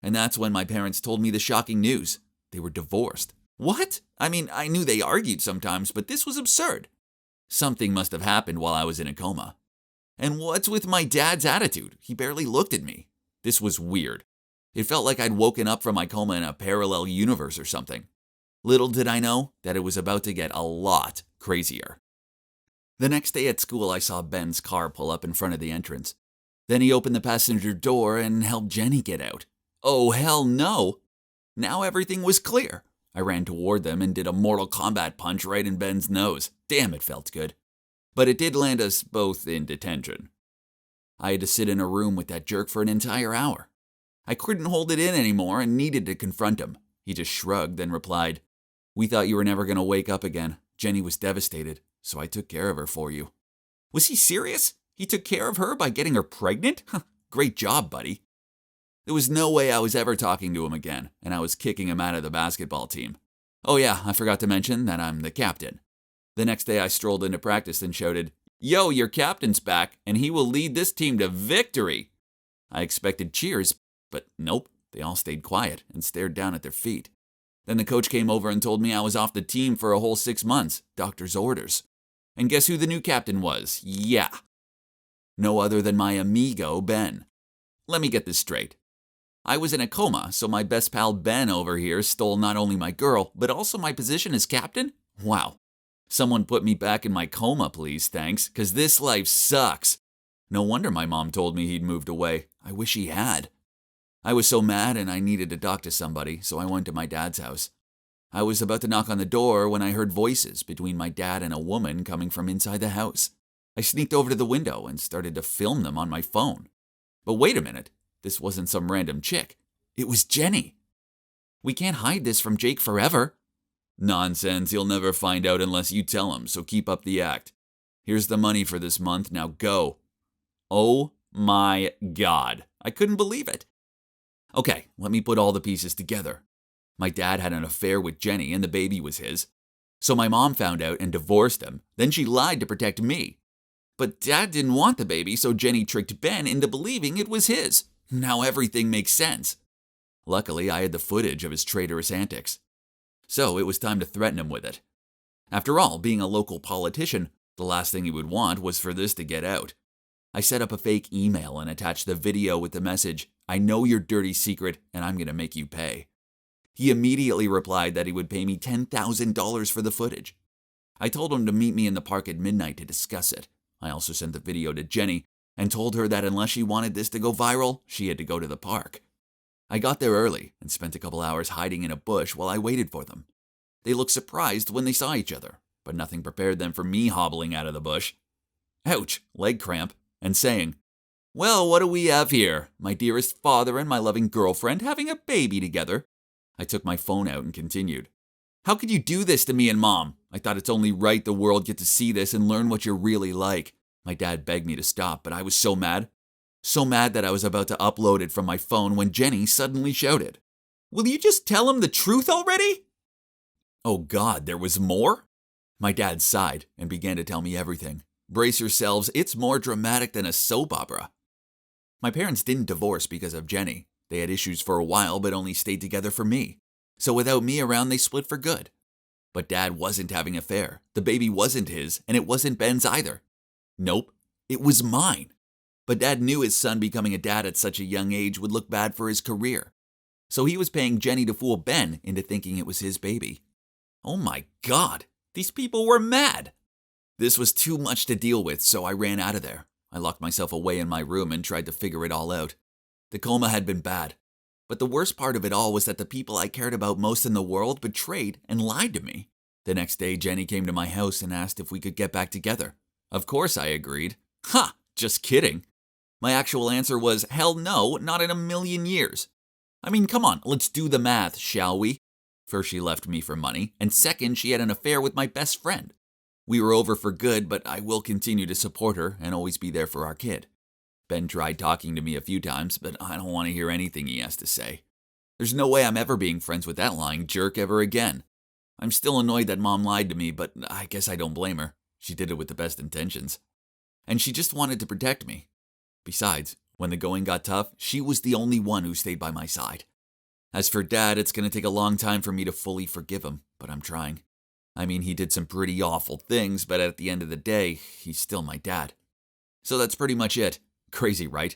And that's when my parents told me the shocking news. They were divorced. What? I mean, I knew they argued sometimes, but this was absurd. Something must have happened while I was in a coma. And what's with my dad's attitude? He barely looked at me. This was weird. It felt like I'd woken up from my coma in a parallel universe or something. Little did I know that it was about to get a lot crazier. The next day at school, I saw Ben's car pull up in front of the entrance. Then he opened the passenger door and helped Jenny get out. Oh, hell no! Now everything was clear. I ran toward them and did a Mortal Kombat punch right in Ben's nose. Damn, it felt good. But it did land us both in detention. I had to sit in a room with that jerk for an entire hour. I couldn't hold it in anymore and needed to confront him. He just shrugged, then replied, "We thought you were never going to wake up again. Jenny was devastated, so I took care of her for you." Was he serious? He took care of her by getting her pregnant? Great job, buddy. There was no way I was ever talking to him again, and I was kicking him out of the basketball team. Oh yeah, I forgot to mention that I'm the captain. The next day I strolled into practice and shouted, "Yo, your captain's back, and he will lead this team to victory." I expected cheers, but nope, they all stayed quiet and stared down at their feet. Then the coach came over and told me I was off the team for a whole 6 months, doctor's orders. And guess who the new captain was? Yeah. No other than my amigo, Ben. Let me get this straight. I was in a coma, so my best pal Ben over here stole not only my girl, but also my position as captain? Wow. Someone put me back in my coma, please, thanks, because this life sucks. No wonder my mom told me he'd moved away. I wish he had. I was so mad and I needed to talk to somebody, so I went to my dad's house. I was about to knock on the door when I heard voices between my dad and a woman coming from inside the house. I sneaked over to the window and started to film them on my phone. But wait a minute, this wasn't some random chick. It was Jenny. We can't hide this from Jake forever. Nonsense, he'll never find out unless you tell him, so keep up the act. Here's the money for this month, now go. Oh my God, I couldn't believe it. Okay, let me put all the pieces together. My dad had an affair with Jenny and the baby was his. So my mom found out and divorced him. Then she lied to protect me. But Dad didn't want the baby, so Jenny tricked Ben into believing it was his. Now everything makes sense. Luckily, I had the footage of his traitorous antics. So it was time to threaten him with it. After all, being a local politician, the last thing he would want was for this to get out. I set up a fake email and attached the video with the message, "I know your dirty secret and I'm going to make you pay." He immediately replied that he would pay me $10,000 for the footage. I told him to meet me in the park at midnight to discuss it. I also sent the video to Jenny and told her that unless she wanted this to go viral, she had to go to the park. I got there early and spent a couple hours hiding in a bush while I waited for them. They looked surprised when they saw each other, but nothing prepared them for me hobbling out of the bush. Ouch, leg cramp, and saying, "Well, what do we have here? My dearest father and my loving girlfriend having a baby together." I took my phone out and continued. "How could you do this to me and Mom? I thought it's only right the world get to see this and learn what you're really like." My dad begged me to stop, but I was so mad that I was about to upload it from my phone when Jenny suddenly shouted, "Will you just tell him the truth already?" Oh God, there was more? My dad sighed and began to tell me everything. Brace yourselves, it's more dramatic than a soap opera. My parents didn't divorce because of Jenny. They had issues for a while but only stayed together for me. So without me around, they split for good. But Dad wasn't having an affair. The baby wasn't his, and it wasn't Ben's either. Nope, it was mine. But Dad knew his son becoming a dad at such a young age would look bad for his career. So he was paying Jenny to fool Ben into thinking it was his baby. Oh my God, these people were mad. This was too much to deal with, so I ran out of there. I locked myself away in my room and tried to figure it all out. The coma had been bad, but the worst part of it all was that the people I cared about most in the world betrayed and lied to me. The next day, Jenny came to my house and asked if we could get back together. Of course I agreed. Ha! Just kidding. My actual answer was, hell no, not in a million years. I mean, come on, let's do the math, shall we? First, she left me for money, and second, she had an affair with my best friend. We were over for good, but I will continue to support her and always be there for our kid. Ben tried talking to me a few times, but I don't want to hear anything he has to say. There's no way I'm ever being friends with that lying jerk ever again. I'm still annoyed that Mom lied to me, but I guess I don't blame her. She did it with the best intentions. And she just wanted to protect me. Besides, when the going got tough, she was the only one who stayed by my side. As for Dad, it's going to take a long time for me to fully forgive him, but I'm trying. I mean, he did some pretty awful things, but at the end of the day, he's still my dad. So that's pretty much it. Crazy, right?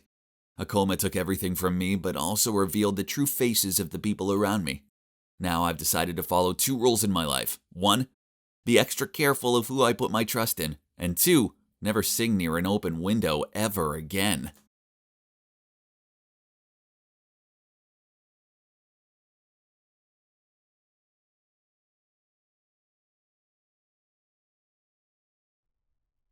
A coma took everything from me, but also revealed the true faces of the people around me. Now I've decided to follow 2 rules in my life. 1, be extra careful of who I put my trust in. And 2, never sing near an open window ever again.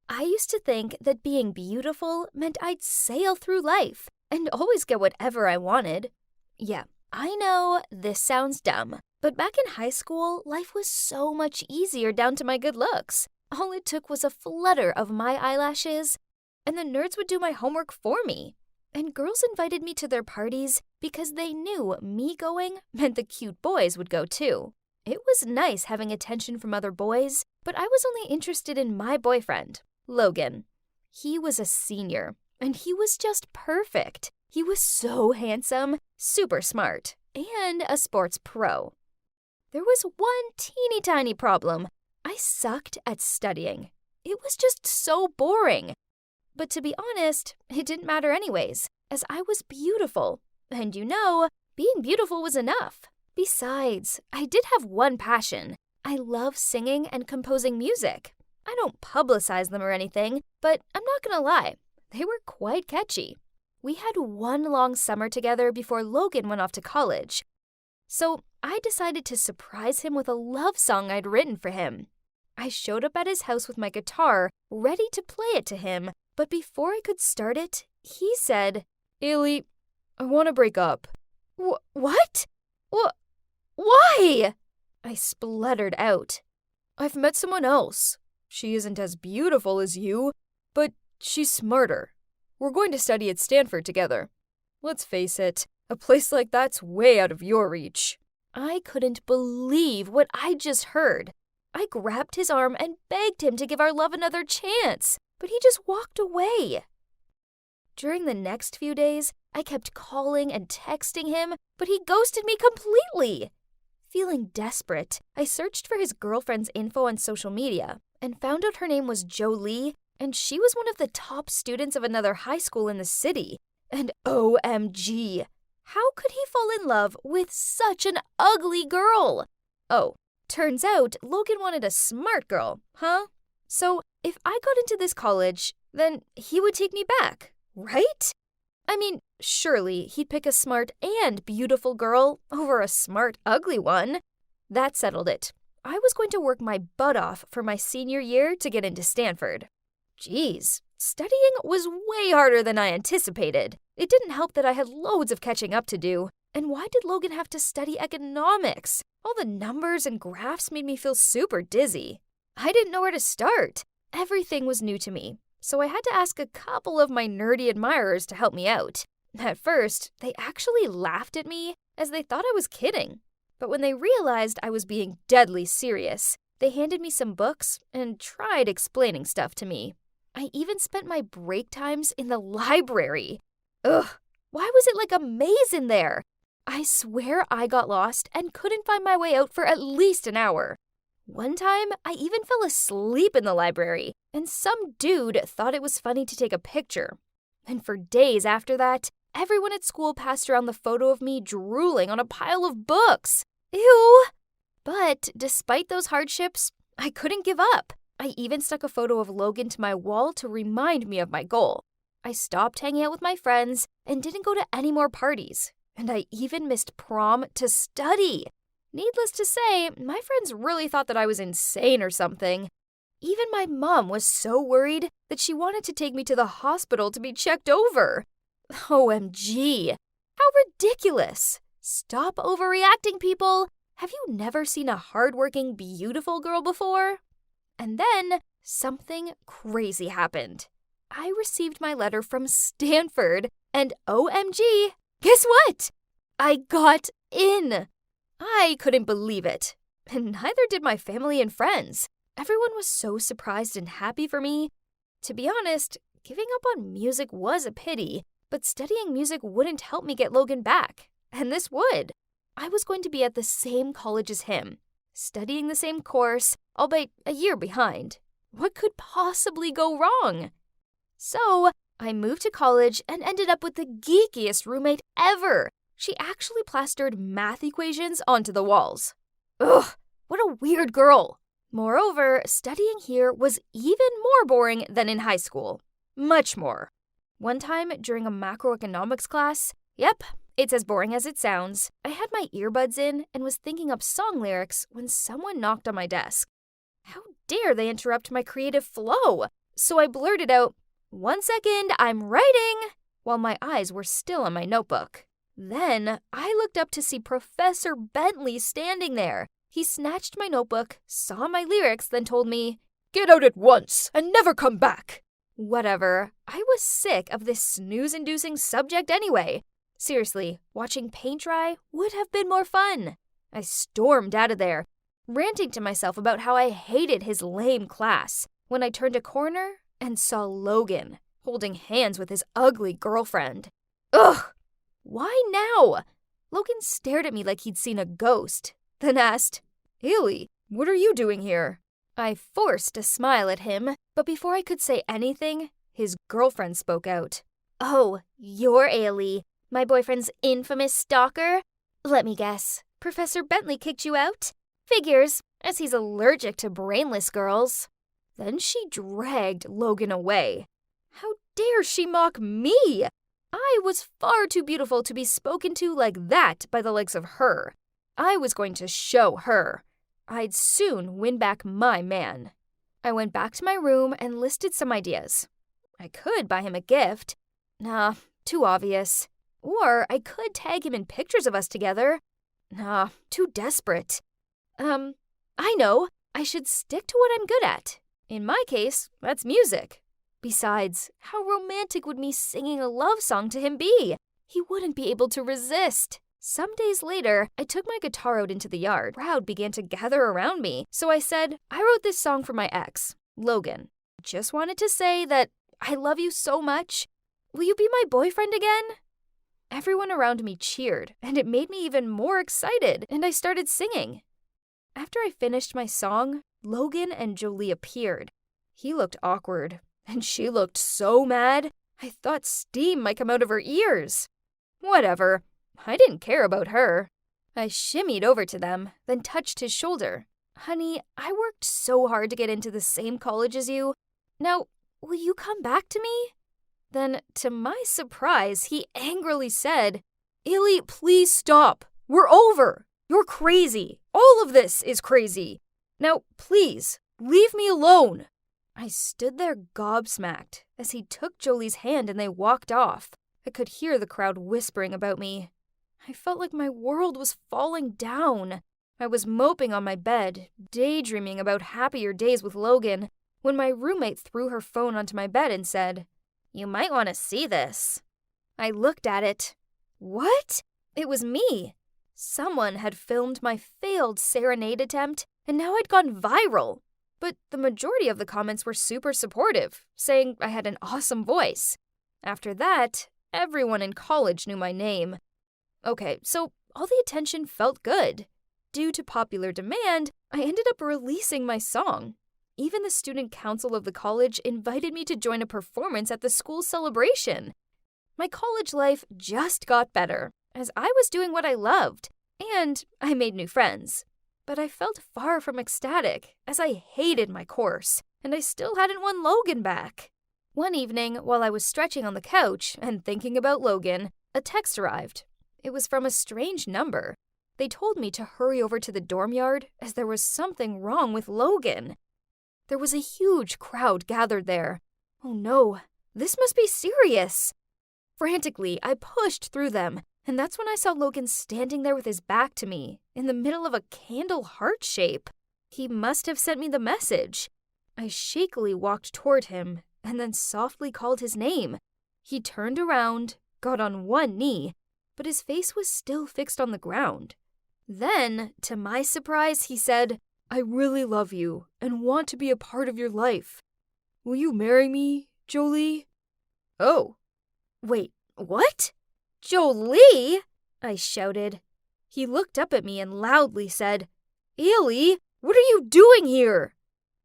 I used to think that being beautiful meant I'd sail through life and always get whatever I wanted. Yeah, I know this sounds dumb, but back in high school, life was so much easier down to my good looks. All it took was a flutter of my eyelashes, and the nerds would do my homework for me. And girls invited me to their parties because they knew me going meant the cute boys would go too. It was nice having attention from other boys, but I was only interested in my boyfriend, Logan. He was a senior, and he was just perfect. He was so handsome, super smart, and a sports pro. There was one teeny tiny problem. I sucked at studying. It was just so boring. But to be honest, it didn't matter anyways, as I was beautiful. And being beautiful was enough. Besides, I did have one passion. I love singing and composing music. I don't publicize them or anything, but I'm not gonna lie, they were quite catchy. We had one long summer together before Logan went off to college. So I decided to surprise him with a love song I'd written for him. I showed up at his house with my guitar, ready to play it to him, but before I could start it, he said, "Ailey, I want to break up." What? Why? I spluttered out. "I've met someone else. She isn't as beautiful as you, but she's smarter. We're going to study at Stanford together. Let's face it, a place like that's way out of your reach." I couldn't believe what I just heard. I grabbed his arm and begged him to give our love another chance, but he just walked away. During the next few days, I kept calling and texting him, but he ghosted me completely. Feeling desperate, I searched for his girlfriend's info on social media and found out her name was Jolie, and she was one of the top students of another high school in the city. And OMG, how could he fall in love with such an ugly girl? Oh, turns out Logan wanted a smart girl, huh? So if I got into this college, then he would take me back, right? I mean, surely he'd pick a smart and beautiful girl over a smart, ugly one. That settled it. I was going to work my butt off for my senior year to get into Stanford. Geez, studying was way harder than I anticipated. It didn't help that I had loads of catching up to do. And why did Logan have to study economics? All the numbers and graphs made me feel super dizzy. I didn't know where to start. Everything was new to me, so I had to ask a couple of my nerdy admirers to help me out. At first, they actually laughed at me as they thought I was kidding. But when they realized I was being deadly serious, they handed me some books and tried explaining stuff to me. I even spent my break times in the library. Ugh, why was it like a maze in there? I swear I got lost and couldn't find my way out for at least an hour. One time, I even fell asleep in the library, and some dude thought it was funny to take a picture. And for days after that, everyone at school passed around the photo of me drooling on a pile of books. Ew! But despite those hardships, I couldn't give up. I even stuck a photo of Logan to my wall to remind me of my goal. I stopped hanging out with my friends and didn't go to any more parties. And I even missed prom to study. Needless to say, my friends really thought that I was insane or something. Even my mom was so worried that she wanted to take me to the hospital to be checked over. OMG. How ridiculous. Stop overreacting, people. Have you never seen a hardworking, beautiful girl before? And then something crazy happened. I received my letter from Stanford, and OMG, guess what? I got in. I couldn't believe it, and neither did my family and friends. Everyone was so surprised and happy for me. To be honest, giving up on music was a pity, but studying music wouldn't help me get Logan back, and this would. I was going to be at the same college as him, studying the same course, albeit a year behind. What could possibly go wrong? So, I moved to college and ended up with the geekiest roommate ever. She actually plastered math equations onto the walls. Ugh, what a weird girl. Moreover, studying here was even more boring than in high school. Much more. One time during a macroeconomics class, yep, it's as boring as it sounds, I had my earbuds in and was thinking up song lyrics when someone knocked on my desk. How dare they interrupt my creative flow? So I blurted out, "1 second, I'm writing," while my eyes were still on my notebook. Then I looked up to see Professor Bentley standing there. He snatched my notebook, saw my lyrics, then told me, "Get out at once and never come back." Whatever. I was sick of this snooze-inducing subject anyway. Seriously, watching paint dry would have been more fun. I stormed out of there, ranting to myself about how I hated his lame class, when I turned a corner and saw Logan holding hands with his ugly girlfriend. Ugh! Why now? Logan stared at me like he'd seen a ghost, then asked, "Haley, what are you doing here?" I forced a smile at him, but before I could say anything, his girlfriend spoke out. "Oh, you're Ailey, my boyfriend's infamous stalker? Let me guess, Professor Bentley kicked you out? Figures, as he's allergic to brainless girls." Then she dragged Logan away. How dare she mock me? I was far too beautiful to be spoken to like that by the likes of her. I was going to show her. I'd soon win back my man. I went back to my room and listed some ideas. I could buy him a gift. Nah, too obvious. Or I could tag him in pictures of us together. Nah, too desperate. I know. I should stick to what I'm good at. In my case, that's music. Besides, how romantic would me singing a love song to him be? He wouldn't be able to resist. Some days later, I took my guitar out into the yard. A crowd began to gather around me, so I said, "I wrote this song for my ex, Logan. Just wanted to say that I love you so much. Will you be my boyfriend again?" Everyone around me cheered, and it made me even more excited, and I started singing. After I finished my song, Logan and Jolie appeared. He looked awkward, and she looked so mad, I thought steam might come out of her ears. Whatever, I didn't care about her. I shimmied over to them, then touched his shoulder. "Honey, I worked so hard to get into the same college as you. Now, will you come back to me?" Then, to my surprise, he angrily said, "Illy, please stop. We're over. You're crazy. All of this is crazy. Now, please, leave me alone." I stood there gobsmacked as he took Jolie's hand and they walked off. I could hear the crowd whispering about me. I felt like my world was falling down. I was moping on my bed, daydreaming about happier days with Logan, when my roommate threw her phone onto my bed and said, "You might want to see this." I looked at it. What? It was me. Someone had filmed my failed serenade attempt, and now I'd gone viral. But the majority of the comments were super supportive, saying I had an awesome voice. After that, everyone in college knew my name. Okay, so all the attention felt good. Due to popular demand, I ended up releasing my song. Even the student council of the college invited me to join a performance at the school celebration. My college life just got better, as I was doing what I loved, and I made new friends. But I felt far from ecstatic, as I hated my course. and I still hadn't won Logan back. One evening, while I was stretching on the couch and thinking about Logan, a text arrived. It was from a strange number. They told me to hurry over to the dorm yard as there was something wrong with Logan. There was a huge crowd gathered there. Oh no, this must be serious. Frantically, I pushed through them, and that's when I saw Logan standing there with his back to me, in the middle of a candle heart shape. He must have sent me the message. I shakily walked toward him, and then softly called his name. He turned around, got on one knee, but his face was still fixed on the ground. Then, to my surprise, he said, "I really love you and want to be a part of your life. Will you marry me, Jolie?" Oh. Wait, what? Jolie? I shouted. He looked up at me and loudly said, "Ailey, what are you doing here?"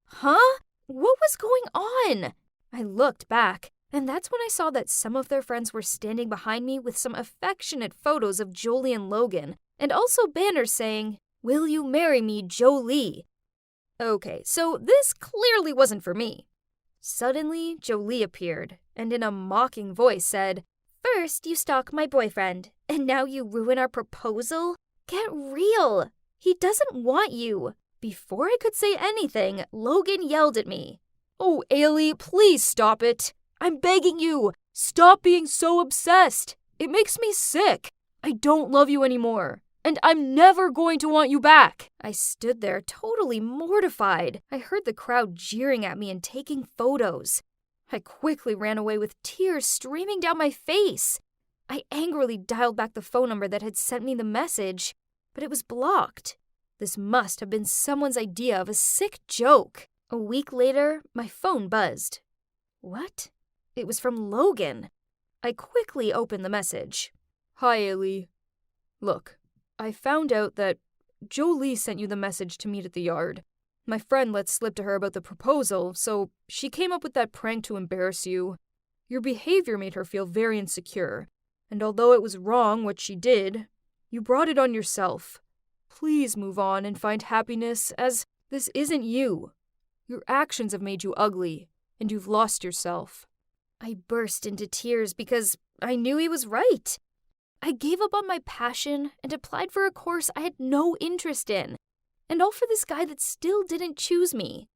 Huh? What was going on? I looked back, and that's when I saw that some of their friends were standing behind me with some affectionate photos of Jolie and Logan, and also banners saying, "Will you marry me, Jolie?" Okay, so this clearly wasn't for me. Suddenly, Jolie appeared, and in a mocking voice said, "First you stalk my boyfriend, and now you ruin our proposal? Get real! He doesn't want you." Before I could say anything, Logan yelled at me. "Oh, Ailey, please stop it. I'm begging you. Stop being so obsessed. It makes me sick. I don't love you anymore. And I'm never going to want you back." I stood there totally mortified. I heard the crowd jeering at me and taking photos. I quickly ran away with tears streaming down my face. I angrily dialed back the phone number that had sent me the message, but it was blocked. This must have been someone's idea of a sick joke. A week later, my phone buzzed. What? It was from Logan. I quickly opened the message. "Hi, Ailey. Look, I found out that Jolie sent you the message to meet at the yard. My friend let slip to her about the proposal, so she came up with that prank to embarrass you. Your behavior made her feel very insecure, and although it was wrong what she did, you brought it on yourself. Please move on and find happiness, as this isn't you. Your actions have made you ugly, and you've lost yourself." I burst into tears because I knew he was right. I gave up on my passion and applied for a course I had no interest in, and all for this guy that still didn't choose me.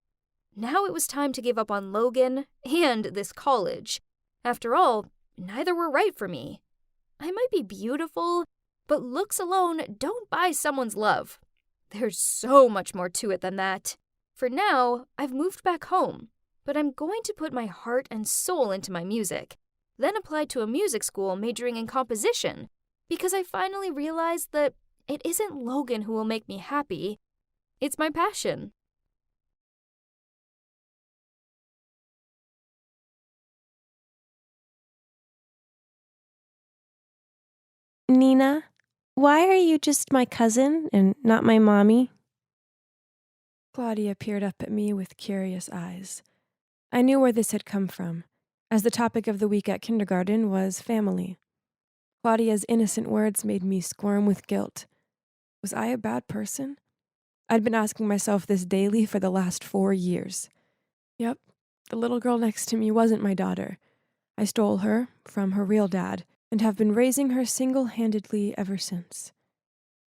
Now it was time to give up on Logan and this college. After all, neither were right for me. I might be beautiful, but looks alone don't buy someone's love. There's so much more to it than that. For now, I've moved back home, but I'm going to put my heart and soul into my music, then apply to a music school majoring in composition, because I finally realized that it isn't Logan who will make me happy. It's my passion. Nina, why are you just my cousin and not my mommy? Claudia peered up at me with curious eyes. I knew where this had come from, as the topic of the week at kindergarten was family. Claudia's innocent words made me squirm with guilt. Was I a bad person? I'd been asking myself this daily for the last 4 years. Yep, the little girl next to me wasn't my daughter. I stole her from her real dad and have been raising her single-handedly ever since.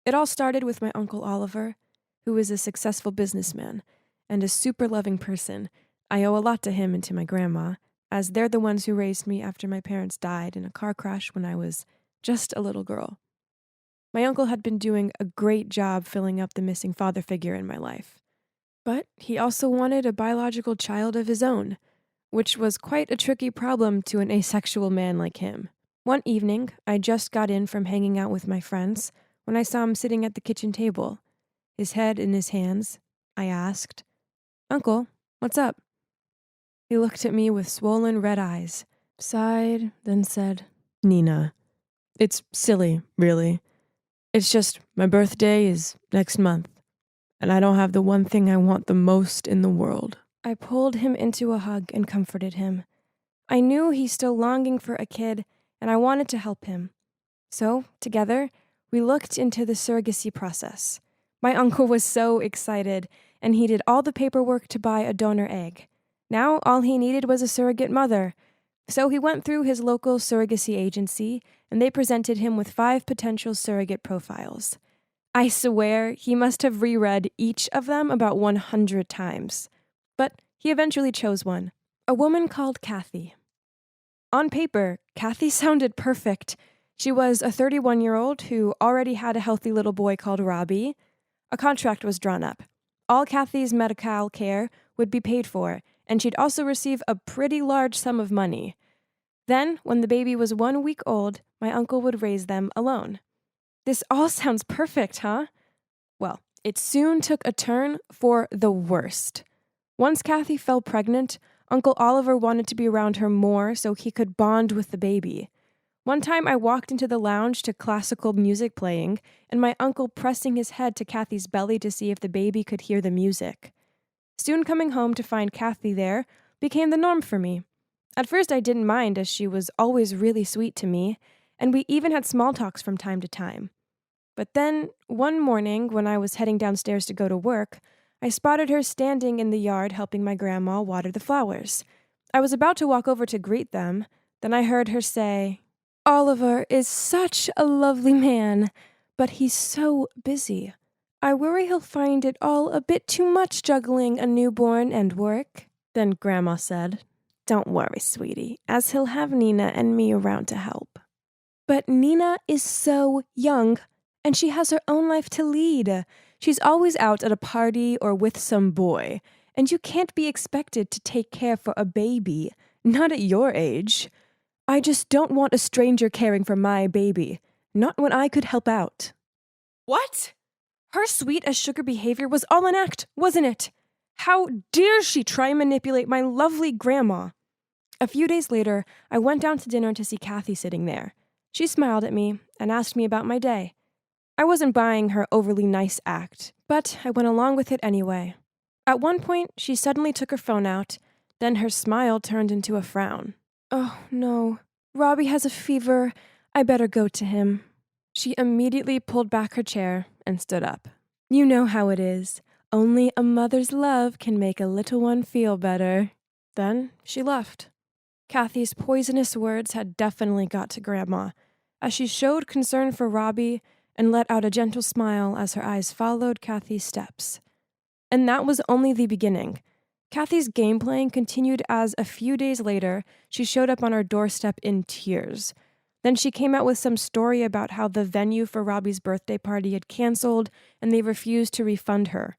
It all started with my Uncle Oliver, who is a successful businessman and a super loving person. I owe a lot to him and to my grandma, as they're the ones who raised me after my parents died in a car crash when I was just a little girl. My uncle had been doing a great job filling up the missing father figure in my life. But he also wanted a biological child of his own, which was quite a tricky problem to an asexual man like him. One evening, I just got in from hanging out with my friends when I saw him sitting at the kitchen table, his head in his hands. I asked, "Uncle, what's up?" He looked at me with swollen red eyes, sighed, then said, "Nina, it's silly, really. It's just my birthday is next month, and I don't have the one thing I want the most in the world." I pulled him into a hug and comforted him. I knew he's still longing for a kid, and I wanted to help him. So, together, we looked into the surrogacy process. My uncle was so excited, and he did all the paperwork to buy a donor egg. Now all he needed was a surrogate mother. So he went through his local surrogacy agency, and they presented him with 5 potential surrogate profiles. I swear he must have reread each of them about 100 times. But he eventually chose one, a woman called Kathy. On paper, Kathy sounded perfect. She was a 31-year-old who already had a healthy little boy called Robbie. A contract was drawn up. All Kathy's medical care would be paid for, and she'd also receive a pretty large sum of money. Then, when the baby was 1 week old, my uncle would raise them alone. This all sounds perfect, huh? Well, it soon took a turn for the worst. Once Kathy fell pregnant, Uncle Oliver wanted to be around her more so he could bond with the baby. One time I walked into the lounge to classical music playing, and my uncle pressing his head to Kathy's belly to see if the baby could hear the music. Soon coming home to find Kathy there became the norm for me. At first I didn't mind, as she was always really sweet to me, and we even had small talks from time to time. But then, one morning, when I was heading downstairs to go to work, I spotted her standing in the yard helping my grandma water the flowers. I was about to walk over to greet them, then I heard her say, "Oliver is such a lovely man, but he's so busy. I worry he'll find it all a bit too much juggling a newborn and work." Then Grandma said, "Don't worry, sweetie, as he'll have Nina and me around to help." But Nina is so young, and she has her own life to lead. She's always out at a party or with some boy, and you can't be expected to take care for a baby, not at your age. I just don't want a stranger caring for my baby, not when I could help out. What? Her sweet as sugar behavior was all an act, wasn't it? How dare she try and manipulate my lovely grandma? A few days later, I went down to dinner to see Kathy sitting there. She smiled at me and asked me about my day. I wasn't buying her overly nice act, but I went along with it anyway. At one point, she suddenly took her phone out, then her smile turned into a frown. "Oh, no. Robbie has a fever. I better go to him." She immediately pulled back her chair and stood up. "You know how it is. Only a mother's love can make a little one feel better." Then she left. Kathy's poisonous words had definitely got to Grandma, as she showed concern for Robbie and let out a gentle smile as her eyes followed Kathy's steps. And that was only the beginning. Kathy's game playing continued as a few days later, she showed up on our doorstep in tears. Then she came out with some story about how the venue for Robbie's birthday party had canceled and they refused to refund her.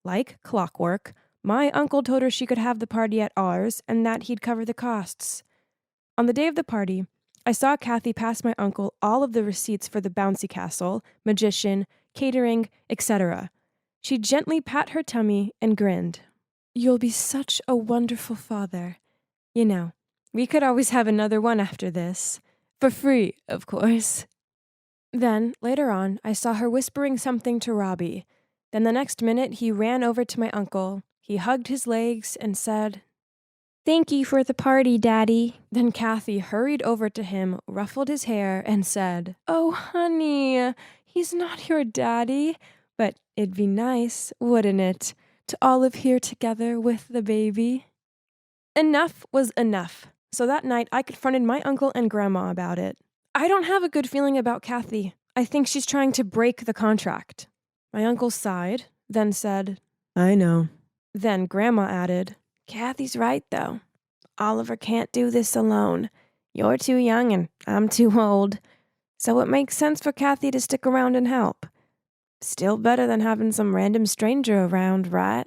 Like clockwork, my uncle told her she could have the party at ours and that he'd cover the costs. On the day of the party, I saw Kathy pass my uncle all of the receipts for the bouncy castle, magician, catering, etc. She gently pat her tummy and grinned. "You'll be such a wonderful father. You know, we could always have another one after this. For free, of course." Then, later on, I saw her whispering something to Robbie. Then the next minute, he ran over to my uncle. He hugged his legs and said, "Thank you for the party, Daddy." Then Kathy hurried over to him, ruffled his hair, and said, "Oh, honey, he's not your daddy, but it'd be nice, wouldn't it, to all live here together with the baby?" Enough was enough, so that night I confronted my uncle and Grandma about it. I don't have a good feeling about Kathy. I think she's trying to break the contract. My uncle sighed, then said, "I know." Then Grandma added, "Kathy's right, though. Oliver can't do this alone. You're too young and I'm too old. So it makes sense for Kathy to stick around and help. Still better than having some random stranger around, right?"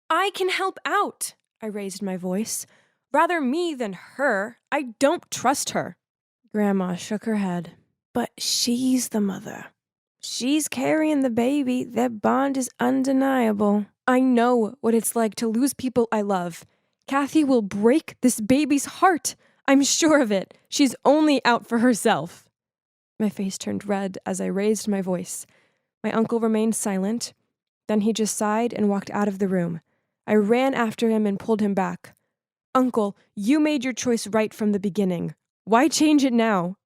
"I can help out," I raised my voice. "Rather me than her. I don't trust her." Grandma shook her head. "But she's the mother. She's carrying the baby. Their bond is undeniable. I know what it's like to lose people I love. Kathy will break this baby's heart. I'm sure of it. She's only out for herself." My face turned red as I raised my voice. My uncle remained silent. Then he just sighed and walked out of the room. I ran after him and pulled him back. "Uncle, you made your choice right from the beginning. Why change it now?"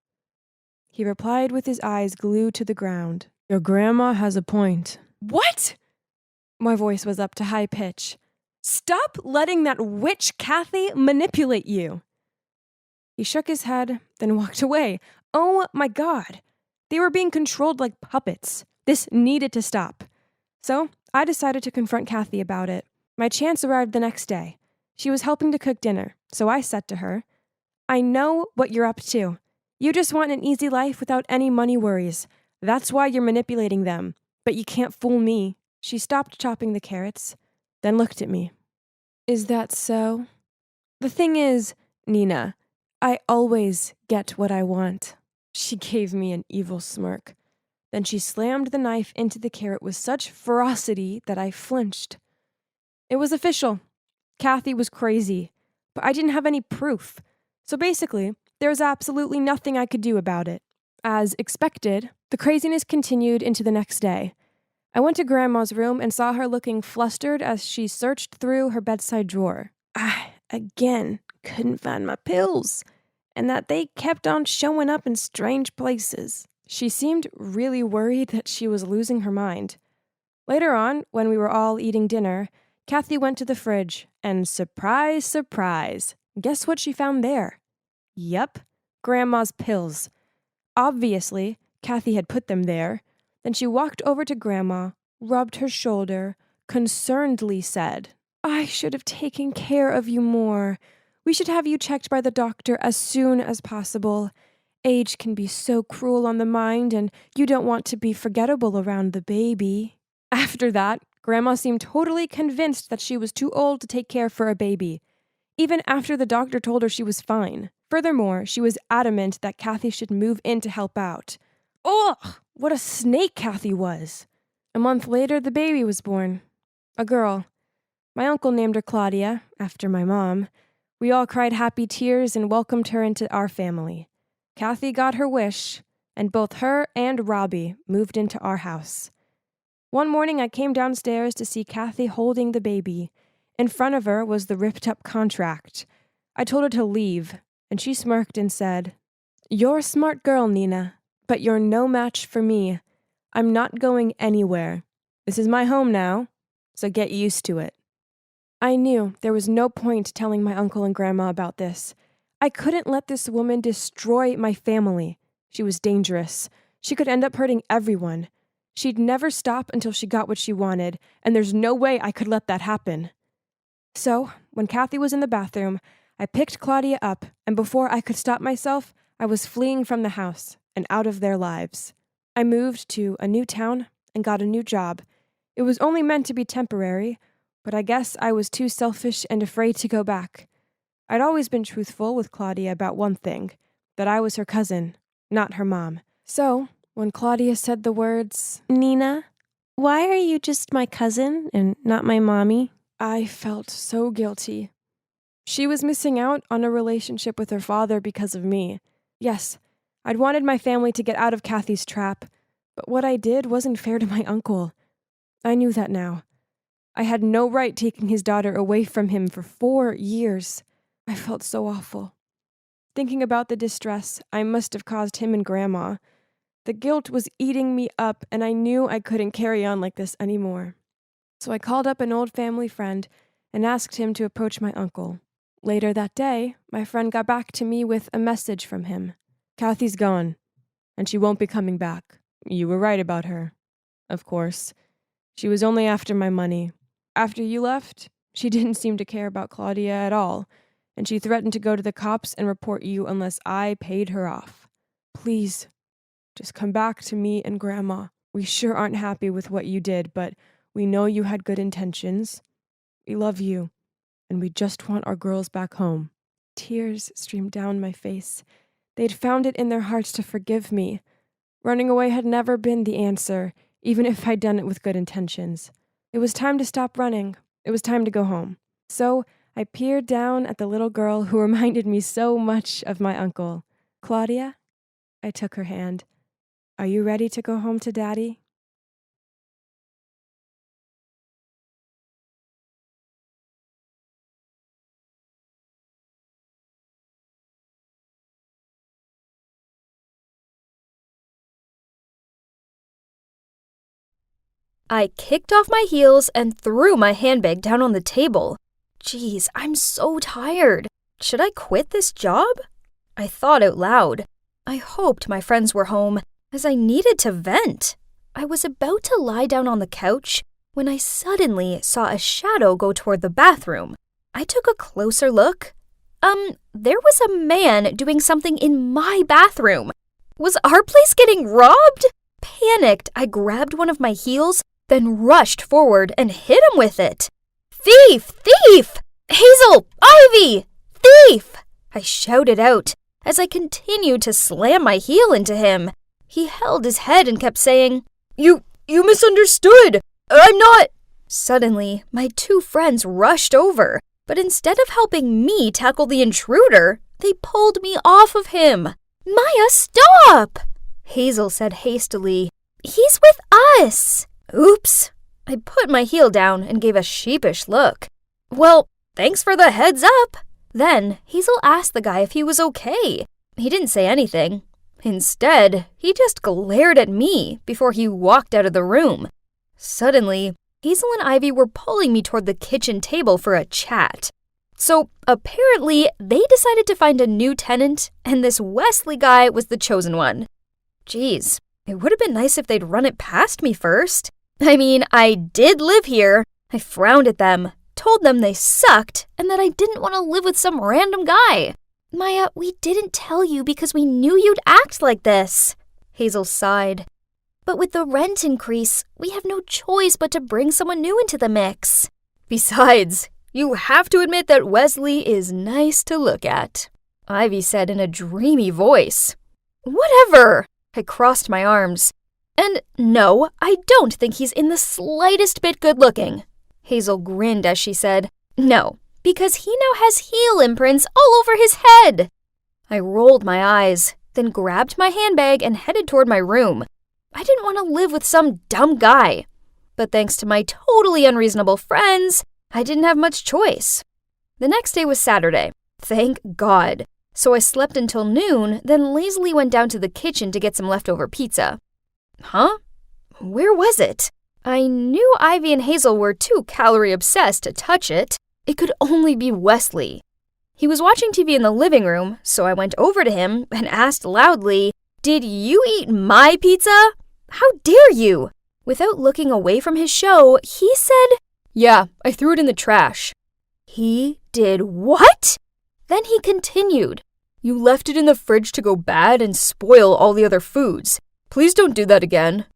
He replied with his eyes glued to the ground. "Your grandma has a point." "What?" My voice was up to high pitch. Stop letting that witch Kathy manipulate you. He shook his head, then walked away. Oh my God. They were being controlled like puppets. This needed to stop. So I decided to confront Kathy about it. My chance arrived the next day. She was helping to cook dinner, so I said to her, I know what you're up to. You just want an easy life without any money worries. That's why you're manipulating them. But you can't fool me. She stopped chopping the carrots, then looked at me. Is that so? The thing is, Nina, I always get what I want. She gave me an evil smirk. Then she slammed the knife into the carrot with such ferocity that I flinched. It was official. Kathy was crazy, but I didn't have any proof. So basically, there was absolutely nothing I could do about it. As expected, the craziness continued into the next day. I went to Grandma's room and saw her looking flustered as she searched through her bedside drawer. I, again, couldn't find my pills, and that they kept on showing up in strange places. She seemed really worried that she was losing her mind. Later on, when we were all eating dinner, Kathy went to the fridge, and surprise, surprise, guess what she found there? Yep, Grandma's pills. Obviously, Kathy had put them there. Then she walked over to Grandma, rubbed her shoulder, concernedly said, I should have taken care of you more. We should have you checked by the doctor as soon as possible. Age can be so cruel on the mind, and you don't want to be forgettable around the baby. After that, Grandma seemed totally convinced that she was too old to take care for a baby, even after the doctor told her she was fine. Furthermore, she was adamant that Kathy should move in to help out. Ugh! What a snake Kathy was! A month later, the baby was born. A girl. My uncle named her Claudia, after my mom. We all cried happy tears and welcomed her into our family. Kathy got her wish, and both her and Robbie moved into our house. One morning I came downstairs to see Kathy holding the baby. In front of her was the ripped-up contract. I told her to leave, and she smirked and said, You're a smart girl, Nina, but you're no match for me. I'm not going anywhere. This is my home now, so get used to it. I knew there was no point telling my uncle and grandma about this. I couldn't let this woman destroy my family. She was dangerous. She could end up hurting everyone. She'd never stop until she got what she wanted, and there's no way I could let that happen. So, when Kathy was in the bathroom, I picked Claudia up, and before I could stop myself, I was fleeing from the house and out of their lives. I moved to a new town and got a new job. It was only meant to be temporary, but I guess I was too selfish and afraid to go back. I'd always been truthful with Claudia about one thing, that I was her cousin, not her mom. So, when Claudia said the words, Nina, why are you just my cousin and not my mommy? I felt so guilty. She was missing out on a relationship with her father because of me. Yes, I'd wanted my family to get out of Kathy's trap, but what I did wasn't fair to my uncle. I knew that now. I had no right taking his daughter away from him for 4 years. I felt so awful. Thinking about the distress I must have caused him and Grandma, the guilt was eating me up, and I knew I couldn't carry on like this anymore. So I called up an old family friend and asked him to approach my uncle. Later that day, my friend got back to me with a message from him. Kathy's gone, and she won't be coming back. You were right about her. Of course. She was only after my money. After you left, she didn't seem to care about Claudia at all, and she threatened to go to the cops and report you unless I paid her off. Please, just come back to me and Grandma. We sure aren't happy with what you did, but we know you had good intentions. We love you, and we just want our girls back home. Tears streamed down my face. They'd found it in their hearts to forgive me. Running away had never been the answer, even if I'd done it with good intentions. It was time to stop running. It was time to go home. So I peered down at the little girl who reminded me so much of my uncle. Claudia? I took her hand. Are you ready to go home to Daddy? I kicked off my heels and threw my handbag down on the table. Geez, I'm so tired. Should I quit this job? I thought out loud. I hoped my friends were home, as I needed to vent. I was about to lie down on the couch when I suddenly saw a shadow go toward the bathroom. I took a closer look. There was a man doing something in my bathroom. Was our place getting robbed? Panicked, I grabbed one of my heels, then rushed forward and hit him with it. Thief! Thief! Hazel! Ivy! Thief! I shouted out as I continued to slam my heel into him. He held his head and kept saying, You misunderstood! I'm not... Suddenly, my two friends rushed over, but instead of helping me tackle the intruder, they pulled me off of him. Maya, stop! Hazel said hastily. He's with us! Oops. I put my heel down and gave a sheepish look. Well, thanks for the heads up. Then Hazel asked the guy if he was okay. He didn't say anything. Instead, he just glared at me before he walked out of the room. Suddenly, Hazel and Ivy were pulling me toward the kitchen table for a chat. So apparently, they decided to find a new tenant, and this Wesley guy was the chosen one. Geez, it would have been nice if they'd run it past me first. I mean, I did live here. I frowned at them, told them they sucked, and that I didn't want to live with some random guy. Maya, we didn't tell you because we knew you'd act like this. Hazel sighed. But with the rent increase, we have no choice but to bring someone new into the mix. Besides, you have to admit that Wesley is nice to look at, Ivy said in a dreamy voice. Whatever! I crossed my arms. And no, I don't think he's in the slightest bit good-looking. Hazel grinned as she said, No, because he now has heel imprints all over his head. I rolled my eyes, then grabbed my handbag and headed toward my room. I didn't want to live with some dumb guy. But thanks to my totally unreasonable friends, I didn't have much choice. The next day was Saturday. Thank God. So I slept until noon, then lazily went down to the kitchen to get some leftover pizza. Huh? Where was it? I knew Ivy and Hazel were too calorie-obsessed to touch it. It could only be Wesley. He was watching TV in the living room, so I went over to him and asked loudly, Did you eat my pizza? How dare you? Without looking away from his show, he said, Yeah, I threw it in the trash. He did what? Then he continued, You left it in the fridge to go bad and spoil all the other foods. Please don't do that again.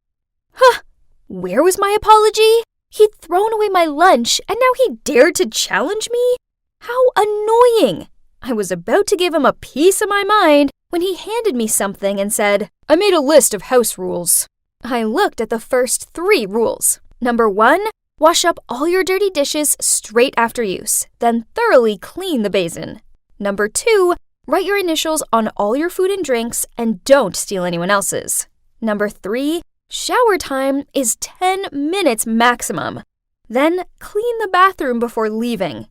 Huh. Where was my apology? He'd thrown away my lunch, and now he dared to challenge me? How annoying! I was about to give him a piece of my mind when he handed me something and said, I made a list of house rules. I looked at the first 3 rules. Number 1, wash up all your dirty dishes straight after use, then thoroughly clean the basin. Number 2, write your initials on all your food and drinks and don't steal anyone else's. Number 3, shower time is 10 minutes maximum. Then clean the bathroom before leaving.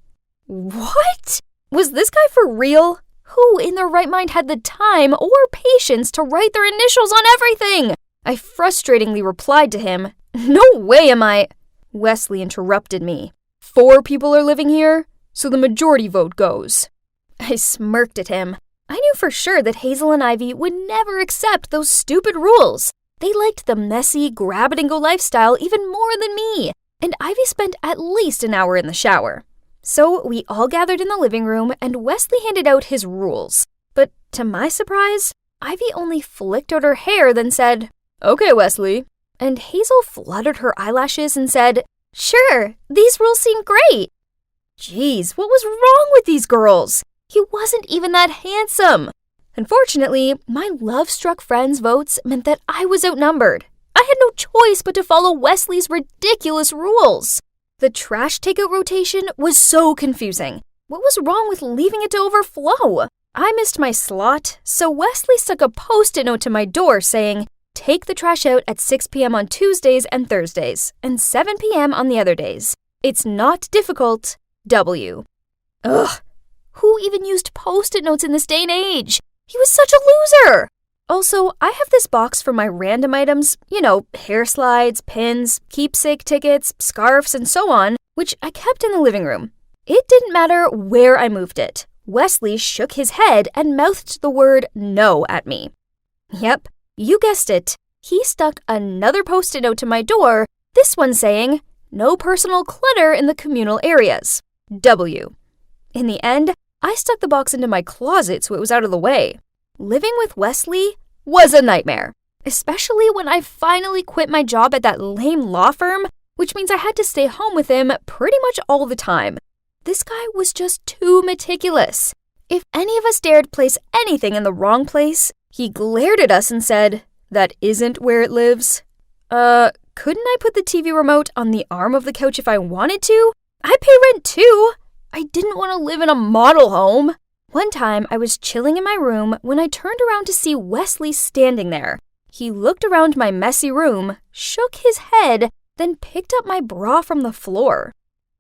What? Was this guy for real? Who in their right mind had the time or patience to write their initials on everything? I frustratingly replied to him, No way am I... Wesley interrupted me. 4 people are living here, so the majority vote goes. I smirked at him. I knew for sure that Hazel and Ivy would never accept those stupid rules. They liked the messy, grab-it-and-go lifestyle even more than me, and Ivy spent at least an hour in the shower. So we all gathered in the living room, and Wesley handed out his rules. But to my surprise, Ivy only flicked out her hair, then said, Okay, Wesley. And Hazel fluttered her eyelashes and said, Sure, these rules seem great. Geez, what was wrong with these girls? He wasn't even that handsome. Unfortunately, my love-struck friends' votes meant that I was outnumbered. I had no choice but to follow Wesley's ridiculous rules. The trash takeout rotation was so confusing. What was wrong with leaving it to overflow? I missed my slot, so Wesley stuck a Post-it note to my door saying, Take the trash out at 6 p.m. on Tuesdays and Thursdays, and 7 p.m. on the other days. It's not difficult. W. Ugh. Who even used Post-it notes in this day and age? He was such a loser! Also, I have this box for my random items, hair slides, pins, keepsake tickets, scarves, and so on, which I kept in the living room. It didn't matter where I moved it. Wesley shook his head and mouthed the word no at me. Yep, you guessed it. He stuck another Post-it note to my door, this one saying, "No personal clutter in the communal areas. W." In the end, I stuck the box into my closet so it was out of the way. Living with Wesley was a nightmare, especially when I finally quit my job at that lame law firm, which means I had to stay home with him pretty much all the time. This guy was just too meticulous. If any of us dared place anything in the wrong place, he glared at us and said, "That isn't where it lives." Couldn't I put the TV remote on the arm of the couch if I wanted to? I pay rent too. I didn't want to live in a model home. One time, I was chilling in my room when I turned around to see Wesley standing there. He looked around my messy room, shook his head, then picked up my bra from the floor.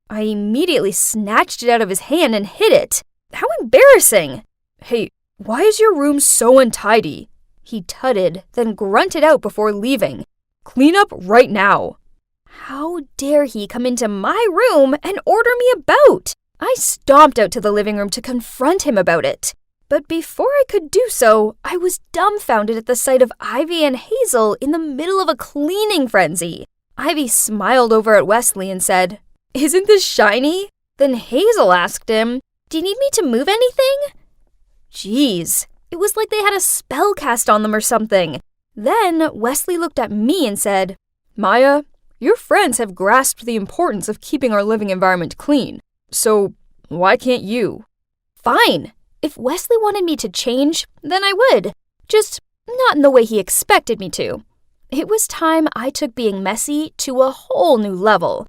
I immediately snatched it out of his hand and hid it. How embarrassing! "Hey, why is your room so untidy?" He tutted, then grunted out before leaving. "Clean up right now." How dare he come into my room and order me about? I stomped out to the living room to confront him about it. But before I could do so, I was dumbfounded at the sight of Ivy and Hazel in the middle of a cleaning frenzy. Ivy smiled over at Wesley and said, "Isn't this shiny?" Then Hazel asked him, "Do you need me to move anything?" Jeez, it was like they had a spell cast on them or something. Then Wesley looked at me and said, "Maya, your friends have grasped the importance of keeping our living environment clean. So, why can't you?" Fine. If Wesley wanted me to change, then I would. Just not in the way he expected me to. It was time I took being messy to a whole new level.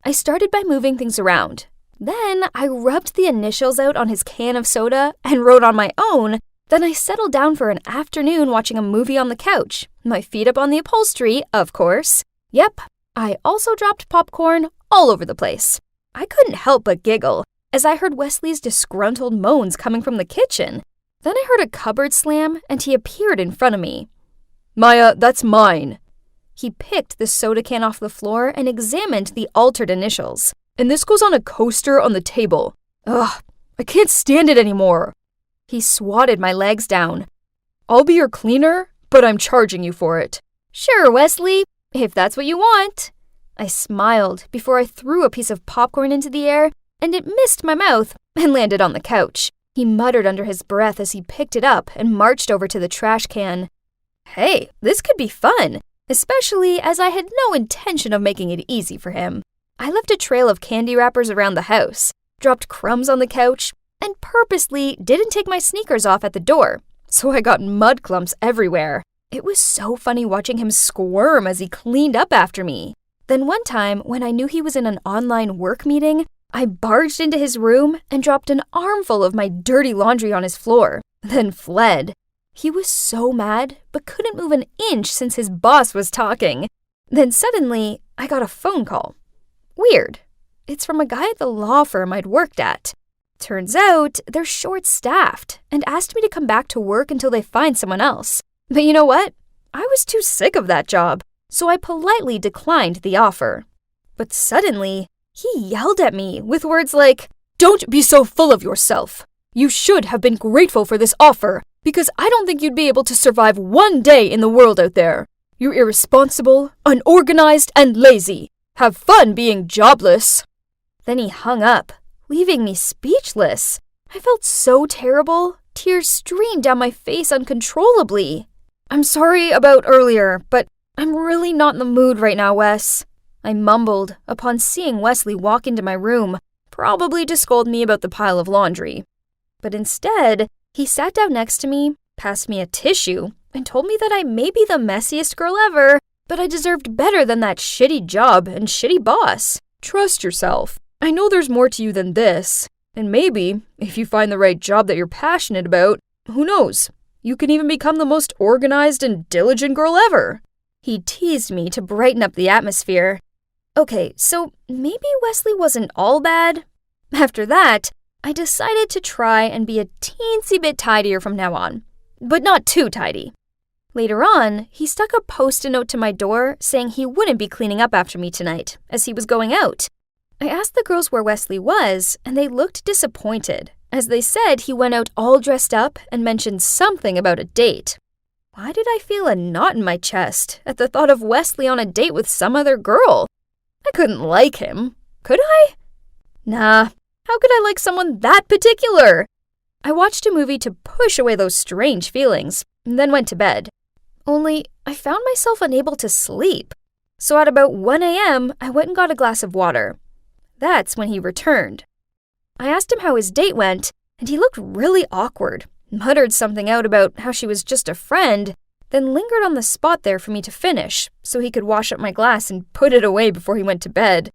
I started by moving things around. Then I rubbed the initials out on his can of soda and wrote on my own. Then I settled down for an afternoon watching a movie on the couch, my feet up on the upholstery, of course. Yep, I also dropped popcorn all over the place. I couldn't help but giggle as I heard Wesley's disgruntled moans coming from the kitchen. Then I heard a cupboard slam and he appeared in front of me. "Maya, that's mine." He picked the soda can off the floor and examined the altered initials. "And this goes on a coaster on the table. Ugh, I can't stand it anymore." He swatted my legs down. "I'll be your cleaner, but I'm charging you for it." "Sure, Wesley, if that's what you want." I smiled before I threw a piece of popcorn into the air, and it missed my mouth and landed on the couch. He muttered under his breath as he picked it up and marched over to the trash can. Hey, this could be fun, especially as I had no intention of making it easy for him. I left a trail of candy wrappers around the house, dropped crumbs on the couch, and purposely didn't take my sneakers off at the door, so I got mud clumps everywhere. It was so funny watching him squirm as he cleaned up after me. Then one time, when I knew he was in an online work meeting, I barged into his room and dropped an armful of my dirty laundry on his floor, then fled. He was so mad, but couldn't move an inch since his boss was talking. Then suddenly, I got a phone call. Weird. It's from a guy at the law firm I'd worked at. Turns out, they're short-staffed and asked me to come back to work until they find someone else. But you know what? I was too sick of that job, so I politely declined the offer. But suddenly, he yelled at me with words like, "Don't be so full of yourself. You should have been grateful for this offer, because I don't think you'd be able to survive one day in the world out there. You're irresponsible, unorganized, and lazy. Have fun being jobless." Then he hung up, leaving me speechless. I felt so terrible. Tears streamed down my face uncontrollably. "I'm sorry about earlier, but I'm really not in the mood right now, Wes," I mumbled upon seeing Wesley walk into my room, probably to scold me about the pile of laundry. But instead, he sat down next to me, passed me a tissue, and told me that I may be the messiest girl ever, but I deserved better than that shitty job and shitty boss. "Trust yourself. I know there's more to you than this. And maybe, if you find the right job that you're passionate about, who knows? You can even become the most organized and diligent girl ever." He teased me to brighten up the atmosphere. Okay, so maybe Wesley wasn't all bad. After that, I decided to try and be a teensy bit tidier from now on. But not too tidy. Later on, he stuck a post-it note to my door saying he wouldn't be cleaning up after me tonight, as he was going out. I asked the girls where Wesley was, and they looked disappointed, as they said he went out all dressed up and mentioned something about a date. Why did I feel a knot in my chest at the thought of Wesley on a date with some other girl? I couldn't like him, could I? Nah, how could I like someone that particular? I watched a movie to push away those strange feelings, and then went to bed. Only, I found myself unable to sleep. So at about 1 a.m., I went and got a glass of water. That's when he returned. I asked him how his date went, and he looked really awkward, muttered something out about how she was just a friend, then lingered on the spot there for me to finish, so he could wash up my glass and put it away before he went to bed.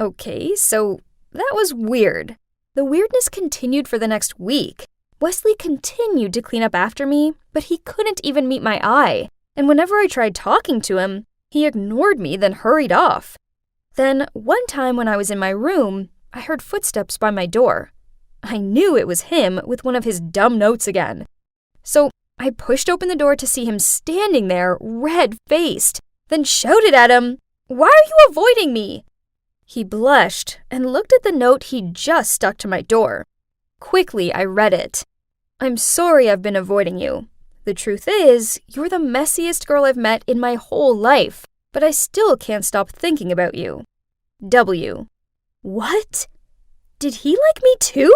Okay, so that was weird. The weirdness continued for the next week. Wesley continued to clean up after me, but he couldn't even meet my eye, and whenever I tried talking to him, he ignored me, then hurried off. Then, one time when I was in my room, I heard footsteps by my door. I knew it was him with one of his dumb notes again. So I pushed open the door to see him standing there, red-faced, then shouted at him, "Why are you avoiding me?" He blushed and looked at the note he'd just stuck to my door. Quickly, I read it. "I'm sorry I've been avoiding you. The truth is, you're the messiest girl I've met in my whole life, but I still can't stop thinking about you. W." What? Did he like me too?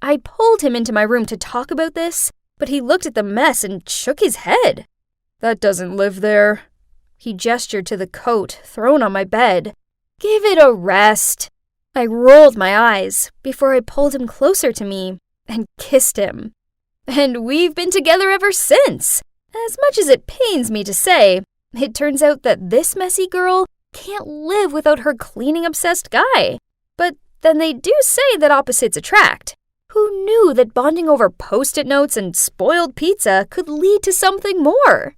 I pulled him into my room to talk about this, but he looked at the mess and shook his head. "That doesn't live there." He gestured to the coat thrown on my bed. "Give it a rest." I rolled my eyes before I pulled him closer to me and kissed him. And we've been together ever since. As much as it pains me to say, it turns out that this messy girl can't live without her cleaning-obsessed guy. But then they do say that opposites attract. Who knew that bonding over Post-it notes and spoiled pizza could lead to something more?